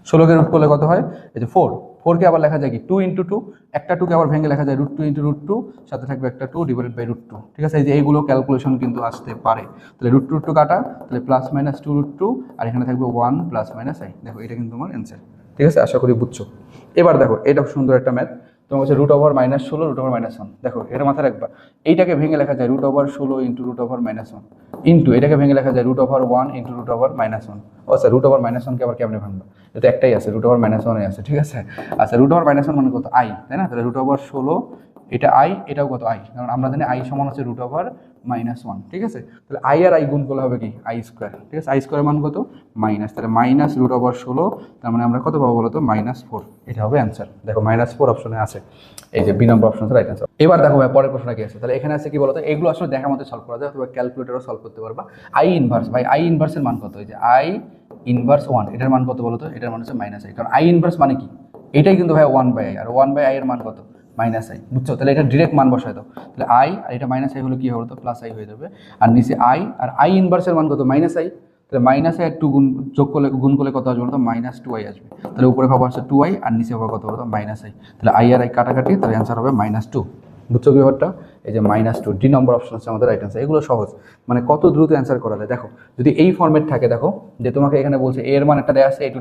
16কে রুট করলে কত হয়? এই যে 4কে আবার লেখা যায় কি 2 × 2, একটা 2কে আবার ভেঙে লেখা যায় √2 × √2, সাথে থাকবে একটা 2 ডিভাইডেড বাই √2, ঠিক আছে? এই যে এইগুলো ক্যালকুলেশন কিন্তু আসতে পারে। তাহলে √2 কাটা, তাহলে +-2 √2, আর এখানে থাকবে 1 প্লাস মাইনাস আই। দেখো এটা কিন্তু তোমার অ্যান্সার, ঠিক আছে? আশা করি বুঝছো। এবার দেখো এটা সুন্দর একটা ম্যাথ, তোমার হচ্ছে √/-16 √/-1। দেখো এটা মাথায় রাখবা, এইটাকে ভেঙে লেখা যায় √/16 × √/-1, ইন্টু এটাকে ভেঙে লেখা যায় √/1 × √/-1। ও আচ্ছা, √/-1কে আবার কেমনে ভাঙবা? এটা একটাই আছে, √/-1 আছে, ঠিক আছে? আচ্ছা, √/-1 মানে কত? আই, তাই না? তাহলে √/16 এটা আই, এটাও কত? আই, কারণ আমরা জানি আই সমান হচ্ছে √/-1, ঠিক আছে? তাহলে আই আর আই গুণ করলে হবে কি? আই স্কোয়ার, ঠিক আছে? আই স্কোয়ারের মান কত? মাইনাস, তাহলে -√/16, তার মানে আমরা কত পাবো বলো তো? -4, এটা হবে অ্যান্সার। দেখো -4 অপশনে আছে, এই যে বি নম্বর অপশন আছে রাইট অ্যান্সার। এবার দেখো ভাই পরের প্রশ্নটা কি আছে, তাহলে এখানে আছে কি বলতো? এগুলো আসলে দেখার মতো সলভ করা যায়, অথবা ক্যালকুলেটরও সলভ করতে পারবা। আই ইনভার্স, ভাই আই ইনভার্সের মান কত? এই যে আই ইনভার্স 1, এটার মান কত বলতো? এটার মান হচ্ছে -i, কারণ আই ইনভার্স মানে কি? এটাই কিন্তু ভাই 1/i, আর 1/i এর মান কত? -i, বুঝছো? তাহলে এটা ডিরেক্ট মান বসায় দাও, তাহলে আই আর এটা -i হলো কি হবে? তো +i হয়ে যাবে, আর নিচে আই, আর আই ইনভার্সের মান কত? -i, তাহলে -i একটু গুণ করলে কত আসবে বলতো? -2i আসবে। তাহলে উপরে পাবো হচ্ছে 2i, আর নিচে পাবো কত বলতো? -i, তাহলে আই আর আই কাটাকাটি, তাহলে অ্যান্সার হবে -2। বুঝছো কি ব্যাপারটা? এই যে -2, ডি নম্বর অপশন হচ্ছে আমাদের রাইট অ্যান্সার। এগুলো সহজ, মানে কত দ্রুত অ্যান্সার করা যায়। দেখো যদি এই ফর্মেট থাকে, দেখো যে তোমাকে এখানে বলছে এ এর মান একটা দেওয়া আছে a⁶,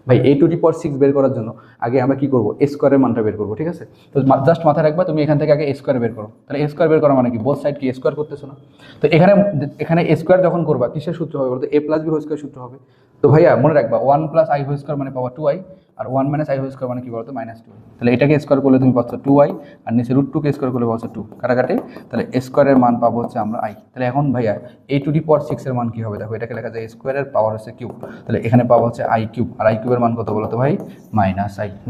ভাই a⁶ বের করার জন্য আগে আমরা কি করবো? স্কোয়ারের মানটা বের করবো, ঠিক আছে? তো জাস্ট মাথায় রাখবা, তুমি এখান থেকে আগে স্কোয়ার বের করো। তাহলে স্কোয়ার বের করা মানে কি? বোথ সাইড কি স্কোয়ার করতেছো না? তো এখানে স্কোয়ার যখন করবা, কিসের সূত্র হবে বলতো? a + b হোল স্কোয়ার সূত্র হবে। তো ভাইয়া মনে রাখবা 1 + i হোল স্কোয়ার মানে পাবা 2i, R 1 - i whole square মানে কি বলতো? -2i। তাহলে এটাকে স্কোয়ার করলে তুমি পাচ্ছ 2i, আর নিচে √2কে স্কোয়ার করলে পাচ্ছ 2, কাটাকাটি, তাহলে স্কোয়ারের মান পাবো হচ্ছে আমরা i। তাহলে এখন ভাইয়া a⁶ এর মান কি হবে? দেখো এটাকে লেখা যায় স্কোয়ারের পাওয়ার হচ্ছে কিউব, তাহলে এখানে পাবো হচ্ছে i³, আর i³ মান কত বলতো ভাই? -i।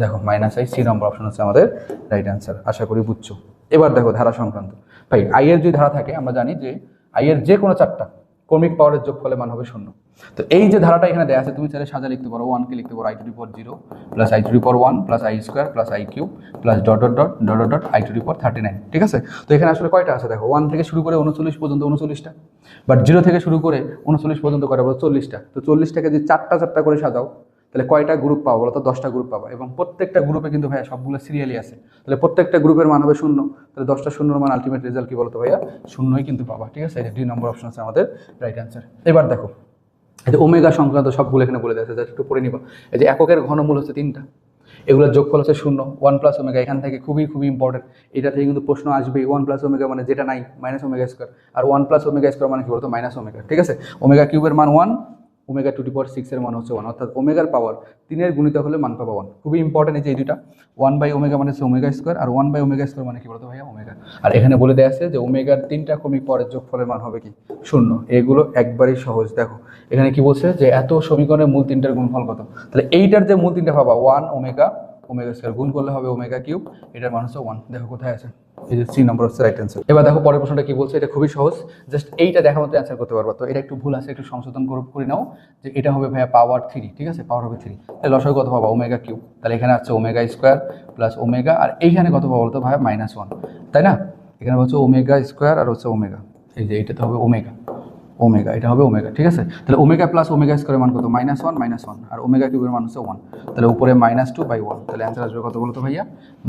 দেখো -i, সি নম্বর অপশন হচ্ছে আমাদের রাইট অ্যান্সার। আশা করি বুঝছো। এবার দেখো ধারা সংক্রান্ত, ভাই আই এর যদি ধারা থাকে, আমরা জানি যে আই এর যে কোনো 4টা ক্রমিক পাওয়ারের যোগফলের মান হবে 0। তো এই যে ধারাটা এখানে দেওয়া আছে, তুমি চাইলে সাজা লিখতে পারো, 1কে লিখতে পারো i⁴ plus i⁴1 plus i² plus i³ plus i⁴39, ঠিক আছে? তো এখানে আসলে কয়টা আছে দেখো, 1 থেকে শুরু করে 39 পর্যন্ত 39টা, বাট 0 থেকে শুরু করে 39 পর্যন্ত কয়টা বলো? 40টা। তো 40টাকে যদি 4টা করে সাজাও, তাহলে কয়টা গ্রুপ পাবো বলো তো? 10টা গ্রুপ পাবো, এবং প্রত্যেকটা গ্রুপে কিন্তু ভাইয়া সবগুলো সিরিয়ালি আছে, তাহলে প্রত্যেকটা গ্রুপের মান হবে 0। তাহলে 10টা শূন্যর মান আলটিমেট রেজাল্ট কি বলতো ভাইয়া? 0ই কিন্তু পাবা, ঠিক আছে? এটা ডি নম্বর অপশন আছে আমাদের রাইট অ্যান্সার। এবার দেখো এই যে ওমেগা সংক্রান্ত সবগুলো এখানে বলে দেওয়া আছে, একটু পড়ে নিবা। এই যে এককের ঘনমূল হচ্ছে 3টা, এগুলোর যোগফল হচ্ছে 0, 1 + ওমেগা। এখান থেকে খুবই ইম্পর্টেন্ট, এটা থেকে কিন্তু প্রশ্ন আসবেই। 1 + ওমেগা মানে যেটা নাই -ওমেগা স্কোয়ার, আর 1 + ওমেগা স্কোয়ার মানে কি বলতো? -ওমেগা, ঠিক আছে? ওমেগা কিউবের মান 1, ওমেগা টু দি পাওয়ার 6 এর মান হচ্ছে 1, অর্থাৎ ওমেগার পাওয়ার 3 গুণিতক হলে মান পাবা 1। খুবই ইম্পর্টেন্ট এই যে এই দুটা, 1/ওমেগা মানে হচ্ছে ওমেগা স্কোয়ার, আর 1/ওমেগা স্কোয়ার মানে কি বলতো ভাইয়া ওমেগা। আর এখানে বলে দেওয়া আছে যে ওমেগার 3টা ক্রমিক পরের যোগফলের মান হবে কি 0। এগুলো একবারই সহজ। দেখো এখানে কি বলছে যে এত সমীকরণের মূল 3টার গুণফল কত, তাহলে এইটার যে মূল 3টা পাবা 1 ওমেগা ওমেগা স্কোয়ার গুণ করলে হবে ওমেগা কিউব, এটার মান হচ্ছে 1। দেখো কোথায় আছে, এই যে সি নম্বর হচ্ছে রাইট অ্যান্সার। এবার দেখো পরের প্রশ্নটা কি বলছে, এটা খুবই সহজ, জাস্ট এইটা দেখা মতো অ্যান্সার করতে পারবা। তো এটা একটু ভুল আছে, একটু সংশোধন করে নাও যে এটা হবে ভাইয়া পাওয়ার 3, ঠিক আছে, পাওয়ার হবে 3। তাহলে লসাগু কত পাবা ওমেগা কিউব, তাহলে এখানে আছে ওমেগা স্কোয়ার প্লাস ওমেগা, আর এইখানে কত পাবো বলতো ভাইয়া -1, তাই না? এখানে হচ্ছে ওমেগা স্কোয়ার আর হচ্ছে ওমেগা, এই যে এইটাতে হবে ওমেগা ওমেগা, এটা হবে ওমেগা, ঠিক আছে। তাহলে ওমেগা প্লাস ওমেগা স্কোয়ারের মান কত -1, আর ওমেগা কিউবের মান হচ্ছে 1, তাহলে উপরে -2/1, তাহলে অ্যান্সার আসবে কত বলতো ভাইয়া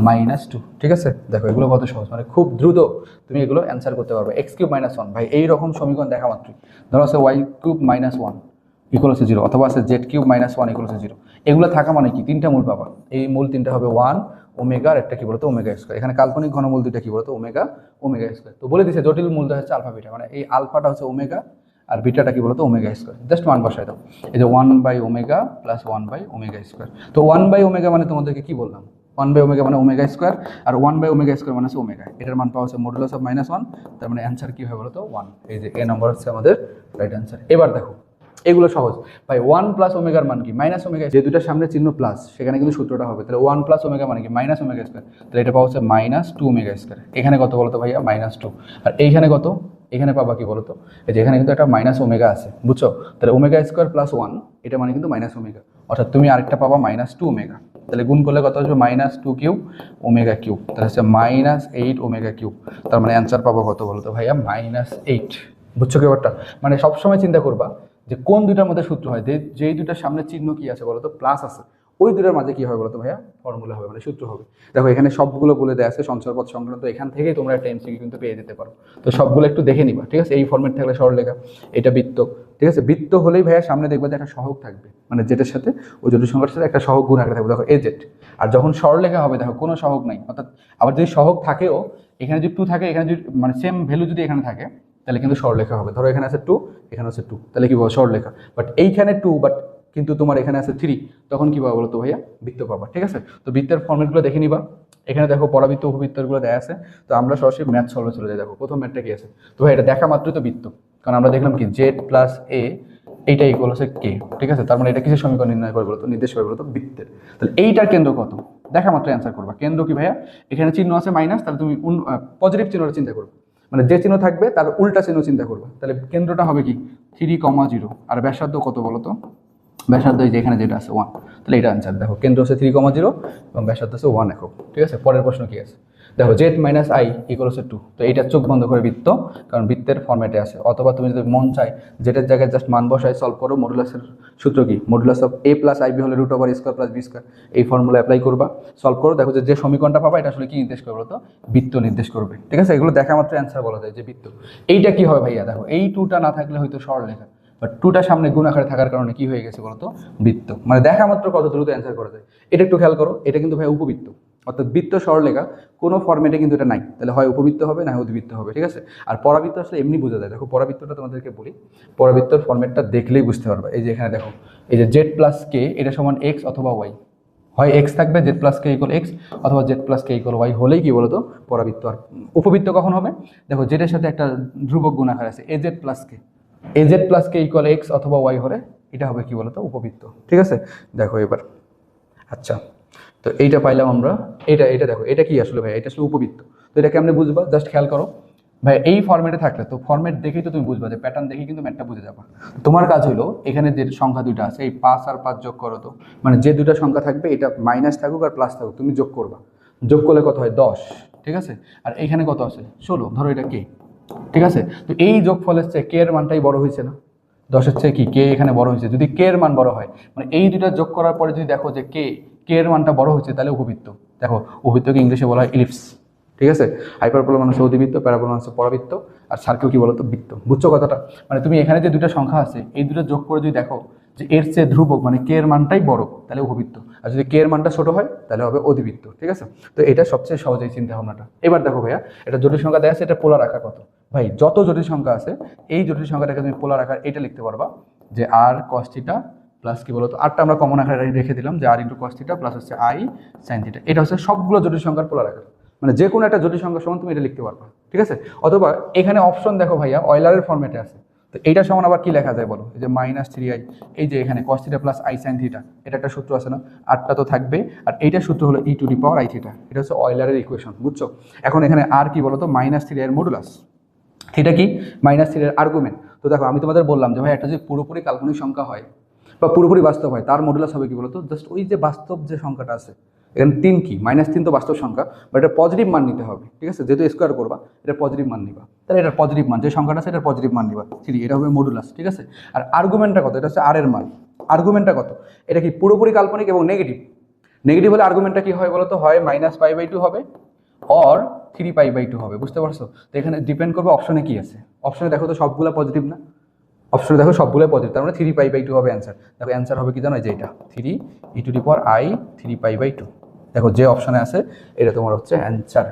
-2, ঠিক আছে। দেখো এগুলো কত সহজ, মানে খুব দ্রুত তুমি এগুলো অ্যান্সার করতে পারবে। x³ -1 ভাই এইরকম সমীকরণ দেখা মাত্রই ধরো আছে y³ -1 ইকুয়াল হচ্ছে 0, অথবা আছে z³ -1 ইকুয়াল হচ্ছে 0। এগুলো থাকা মানে কি 3টা মূল পাবা, এই মূল 3টা হবে 1 ওমেগা আর একটা কি বলতো ওমেগা স্কোয়ার। এখানে কাল্পনিক ঘনমূল দুইটা কি বলতো ওমেগা ওমেগা স্কোয়ার। তো বলে দিছে জটিল মূলটা হচ্ছে আলফা বিটা, মানে এই আলফাটা হচ্ছে ওমেগা আর বিটাটা কি বলতো ওমেগা স্কোয়ার। জাস্ট 1 বসাই দাও, এই যে 1/ওমেগা প্লাস 1/ওমেগা স্কোয়ার। তো 1/ওমেগা মানে তোমাদেরকে কি বললাম, 1/ওমেগা মানে ওমেগা স্কোয়ার, আর 1/ওমেগা স্কোয়ার মানে হচ্ছে ওমেগা। এটার মান পাওয়া হচ্ছে মডুলাস অফ -1, তার মানে অ্যান্সার কি হবে বলতো 1। এই যে এ নম্বর হচ্ছে আমাদের রাইট অ্যান্সার। এবার দেখো এগুলো সহজ ভাই, 1 প্লাস ওমেগার মান কি -ওমেগা, যে দুটার সামনে চিহ্ন প্লাস সেখানে কিন্তু সূত্রটা হবে, তাহলে 1 প্লাস ওমেগা মানে কি -ওমেগা স্কোয়ার, তাহলে এটা পাওয়া হচ্ছে -2 ওমেগা স্কোয়ার। এখানে কত বলতো ভাইয়া -2, আর এইখানে কত, এখানে পাবা কি বলতো এই যে এখানে কিন্তু একটা ওমেগা আছে, বুঝছো? তাহলে ওমেগা স্কোয়ার প্লাস 1 এটা মানে কিন্তু ওমেগা, অর্থাৎ তুমি আরেকটা পাবা -2 ওমেগা। তাহলে গুণ করলে কত আসবে -2 কিউব ওমেগা কিউব, তাহলে হচ্ছে -8 ওমেগা কিউব। তার মানে অ্যান্সার পাবো কত বলতো ভাইয়া -8। বুঝছো কি ব্যাপারটা? মানে সবসময় চিন্তা করবা যে কোন দুইটার মধ্যে সূত্র হয়, যেই দুইটার সামনে চিহ্ন কি আছে বলতো প্লাস আছে, ওই দুটার মাঝে কি হবে বলতো ভাইয়া ফর্মুলা হবে, মানে সূত্র হবে। দেখো এখানে সবগুলো বলে দেওয়া আছে সঞ্চয়পদ সংক্রান্ত, এখান থেকেই তোমরা একটা এমসিকিউ কিন্তু পেয়ে যেতে পারো। তো সবগুলো একটু দেখে নিবা, ঠিক আছে। এই ফর্মেট থাকলে সরলরেখা, এটা বৃত্ত, ঠিক আছে। বৃত্ত হলেই ভাইয়া সামনে দেখবা যে একটা সহগ থাকবে, মানে যেটার সাথে ওই জটিল সংখ্যার সাথে একটা সহগ গুণ আকারে থাকবে, দেখো এজেড। আর যখন সরলরেখা হবে দেখো কোনো সহগ নাই, অর্থাৎ আবার যদি সহগ থাকেও এখানে যদি 2 থাকে, এখানে যদি মানে সেম ভ্যালু যদি এখানে থাকে তাহলে কিন্তু সরলরেখা হবে। ধরো এখানে আছে 2, এখানে আছে 2, তাহলে কি বলবো সরলরেখা। বাট এইখানে 2 বাট কিন্তু তোমার এখানে আছে 3, তখন কি পাবো বলো তো ভাইয়া বৃত্ত পাবা, ঠিক আছে। তো বৃত্তের ফর্মেটগুলো দেখে নিবা, এখানে দেখো পরাবৃত্ত উপবৃত্তগুলো দেওয়া আছে। তো আমরা সরাসরি ম্যাথ সলভে চলে যাই। দেখো প্রথম ম্যাথটা কি আছে, তো ভাই এটা দেখা মাত্রই তো বৃত্ত, কারণ আমরা দেখলাম কি z প্লাস a এইটা ইকুয়াল হচ্ছে k, ঠিক আছে। তার মানে এটা কিসের সমীকরণ নির্ণয় করে বলতো, নির্দেশ করে বলতো বৃত্তের। তাহলে এইটার কেন্দ্র কত দেখা মাত্র অ্যান্সার করবা। কেন্দ্র কি ভাইয়া, এখানে চিহ্ন আছে মাইনাস, তাহলে তুমি পজিটিভ চিহ্নটা চিন্তা করবে, মানে যে চিহ্ন থাকবে তার উল্টা চিহ্ন চিন্তা করবে। তাহলে কেন্দ্রটা হবে কি 3,0, আর ব্যাসার্ধ কত বলো তো, ব্যাসার্ধ এই যে এখানে যেটা আছে 1, তাহলে এটা আনসার। দেখো কেন্দ্র হচ্ছে 3,0 এবং ব্যাসার্ধ হচ্ছে 1 একক, ঠিক আছে। পরের প্রশ্ন কি আছে, দেখো z মাইনাস i ইকুয়াল হচ্ছে 2। তো এটা চোখ বন্ধ করে বৃত্ত, কারণ বৃত্তের ফর্মেটে আছে। অথবা তুমি যদি মন চাই যেটার জায়গায় জাস্ট মান বসায় সলভ করো, মডুলাসের সূত্র কি, modulus of a plus i b হলে √a² প্লাস b², এই ফর্মুলা অ্যাপ্লাই করবা, সলভ করো, দেখো যে সমীকরণটা পাবা এটা আসলে কি নির্দেশ করবে তো বৃত্ত নির্দেশ করবে, ঠিক আছে। এগুলো দেখা মাত্র অ্যান্সার বলা যায় যে বৃত্ত। এইটা কি হয় ভাইয়া, দেখো এই 2টা না থাকলে হয়তো সরলরেখা, বাট 2টা সামনে গুণ আকারে থাকার কারণে কি হয়ে গেছে বলতো বৃত্ত। মানে দেখা মাত্র কত দ্রুত অ্যান্সার করা যায়, এটা একটু খেয়াল করো। এটা কিন্তু ভাই উপবৃত্ত, অর্থাৎ বৃত্ত সরলরেখা কোনো ফর্মেটে কিন্তু এটা নাই, তাহলে হয় উপবৃত্ত হবে না হয় অধিবৃত্ত হবে, ঠিক আছে। আর পরাবৃত্ত আসলে এমনি বোঝা যায়। দেখো পরাবৃত্তটা তোমাদেরকে বলি, পরাবৃত্তর ফর্মেটটা দেখলেই বুঝতে পারবে। এই যে এখানে দেখো এই যে z প্লাস k এটা সমান x অথবা y, হয় x থাকবে z plus k equal x, অথবা z plus k equal y হলেই কি বলতো পরাবৃত্ত। আর উপবৃত্ত কখন হবে, দেখো যেটার সাথে একটা ধ্রুবক গুণ আকার আছে az plus k, az plus k equal x অথবা y হলে এটা হবে কি বলতো উপবৃত্ত, ঠিক আছে। দেখো এবার আচ্ছা, তো এইটা পাইলাম আমরা, এটা দেখো এটা কি আসলে ভাই, এটা আসলে উপবৃত্ত। তো এটা কেমনে বুঝবা, জাস্ট খেয়াল করো ভাই, এই ফর্মেটে থাকলে তো ফর্মেট দেখেই তো তুমি বুঝবা, যে প্যাটার্ন দেখেই কিন্তু ম্যাথটা বুঝে যাবা। তোমার কাজ হলো এখানে যে সংখ্যা দুইটা আছে এই 5 আর 5 যোগ করো। তো মানে যে দুইটা সংখ্যা থাকবে এটা মাইনাস থাকুক আর প্লাস থাকুক তুমি যোগ করবা, যোগ করলে কত হয় 10, ঠিক আছে। আর এইখানে কত আছে 16, ধরো এটা কে, ঠিক আছে। তো এই যোগফলের চেয়ে কে এর মানটাই বড় হয়েছে না, 10-এর চেয়ে কি কে এখানে বড় হয়েছে। যদি কে এর মান বড় হয়, মানে এই দুইটা যোগ করার পরে যদি দেখো যে কে এর মানটা বড় হয়েছে, তাহলে উপবৃত্ত। দেখো উপবৃত্তকে ইংলিশে বলা হয় ইলিপস, ঠিক আছে। হাইপারবোলা মানে হচ্ছে অধিবৃত্ত, প্যারাবোলা মানে হচ্ছে পরাবৃত্ত, আর সার্কেল কি বলতো বৃত্ত। বুঝছো কথাটা? মানে তুমি এখানে যে দুইটা সংখ্যা আছে এই দুটো যোগ করে যদি দেখো যে এর চেয়ে ধ্রুবক মানে কে এর মানটাই বড়, তাহলে উপবৃত্ত। আর যদি কে এর মানটা ছোট হয় তাহলে হবে অধিবৃত্ত, ঠিক আছে। তো এটা সবচেয়ে সহজ এই চিন্তা ভাবনাটা। এবার দেখো ভাইয়া, এটা জটিল সংখ্যা দেওয়া আছে, এটা পোলার আকার কত। ভাই যত জটিল সংখ্যা আছে এই জটিল সংখ্যাটাকে তুমি পোলার আকার এটা লিখতে পারবা, যে আর কস থিটা প্লাস কি বলতো আরটা আমরা কমন আকারে রেখে দিলাম যে আর ইন্টু কস থিটা প্লাস হচ্ছে আই সাইন থিটা। এটা হচ্ছে সবগুলো জটিল সংখ্যার পোলার আকার, মানে যে কোনো একটা জটিল সংখ্যার সমান তুমি এটা লিখতে পারবে, ঠিক আছে। অথবা এখানে অপশন দেখো ভাইয়া অয়লারের ফর্মেটে আছে, তো এইটা সমান আবার কি লেখা যায় বলো, এই যে -3i, এই যে এখানে cos theta plus i sine theta, এটা একটা সূত্র আছে না, আরটা তো থাকবে, আর এইটা সূত্র হলো e to the power I theta, এটা হচ্ছে অয়লারের ইকুয়েশন, বুঝছো। এখন এখানে আর কি বলো তো -3i এর মডুলাস, থিটা কি -3 এর আর্গুমেন্ট। তো দেখো আমি তোমাদের বললাম যে ভাই একটা যে পুরোপুরি কাল্পনিক সংখ্যা হয় বা পুরোপুরি বাস্তব হয় তার মডুলাস হবে কি বলতো, জাস্ট ওই যে বাস্তব যে সংখ্যাটা আছে, এখানে 3 কি -3 তো বাস্তব সংখ্যা, বাট এটা পজিটিভ মান নিতে হবে, ঠিক আছে, যেহেতু স্কোয়ার করবা এটা পজিটিভ মান নিবা, তাহলে এটা পজিটিভ মান যে সংখ্যাটা আছে এটা পজিটিভ মান নিবা, ঠিক এটা হবে মডুলাস, ঠিক আছে। আর আর্গুমেন্টটা কত, এটা হচ্ছে আর এর মান, আর্গুমেন্টটা কত, এটা কি পুরোপুরি কাল্পনিক এবং নেগেটিভ, নেগেটিভ হলে আর্গুমেন্টটা কি হয় বলতো, হয় -π/2 হবে অর 3π/2 হবে, বুঝতে পারছো। তো এখানে ডিপেন্ড করবে অপশনে কি আছে, অপশনে দেখো তো সবগুলো পজিটিভ না, অপশনে দেখো সবগুলো পজিটিভ, তার মানে 3π/2 হবে অ্যান্সার। দেখো অ্যান্সার হবে কি জানো, এই যে এটা 3 e to the power i 3π/2, দেখো যে অপশনে আছে এটা তোমার হচ্ছে অ্যান্সার।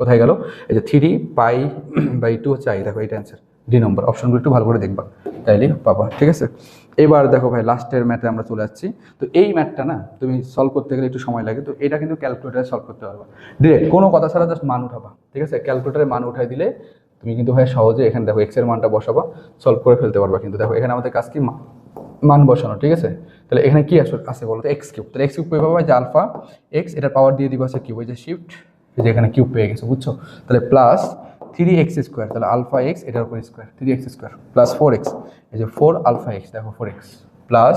কোথায় গেল, এই যে 3π/2 হচ্ছে i, দেখো এটা অ্যান্সার, ডি নম্বর। অপশনগুলো একটু ভালো করে দেখবা তাইলে পাবা, ঠিক আছে। এবার দেখো ভাই লাস্টের ম্যাথে আমরা চলে যাচ্ছি। তো এই ম্যাথটা না তুমি সলভ করতে গেলে একটু সময় লাগে, তো এটা কিন্তু ক্যালকুলেটারে সলভ করতে পারবা ডিরেক্ট, কোনো কথা ছাড়া জাস্ট মান উঠাবা, ঠিক আছে। ক্যালকুলেটারে মান উঠাই দিলে তুমি কিন্তু ভাই সহজে এখানে দেখো এক্স এর মানটা বসাবা, সলভ করে ফেলতে পারবা। কিন্তু দেখো এখানে আমাদের কাজ কি মান বসানো, ঠিক আছে। তাহলে এখানে কি আছে বলো তো, এক্স কিউব, তাহলে এক্স কিউব পেয়ে পাবা যে আলফা এক্স, এটার পাওয়ার দিয়ে দিবা হচ্ছে কিউব, ওই যে শিফট, এই যে এখানে কিউব পেয়ে গেছে, বুঝছো। তাহলে প্লাস 3x², তাহলে আলফা এক্স এটার উপর স্কোয়ার 3x² প্লাস 4x, এই যে 4 আলফা এক্স, দেখো 4x প্লাস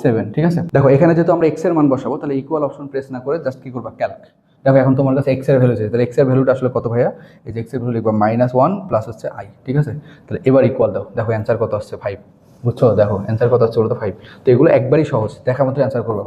7, ঠিক আছে। দেখো এখানে যেহেতু আমরা এক্স এর মান বসাবো, তাহলে ইকুয়াল অপশন প্রেস না করে জাস্ট কি করবা, ক্যালক। দেখো এখন তোমার কাছে এক্স এর ভ্যালু চাই, তাহলে এক্স এর ভ্যালুটা আসলে কত ভাইয়া, এই যে এক্স এর ভ্যালু লিখবা -1 প্লাস হচ্ছে i, ঠিক আছে। তাহলে এবার ইকুয়াল দাও, দেখো অ্যান্সার কত আসছে 5, বুঝছো। দেখো অ্যান্সার কত আসছে বলো তো 5। তো এগুলো একবারই সহজ, দেখা মাত্র অ্যান্সার করবে।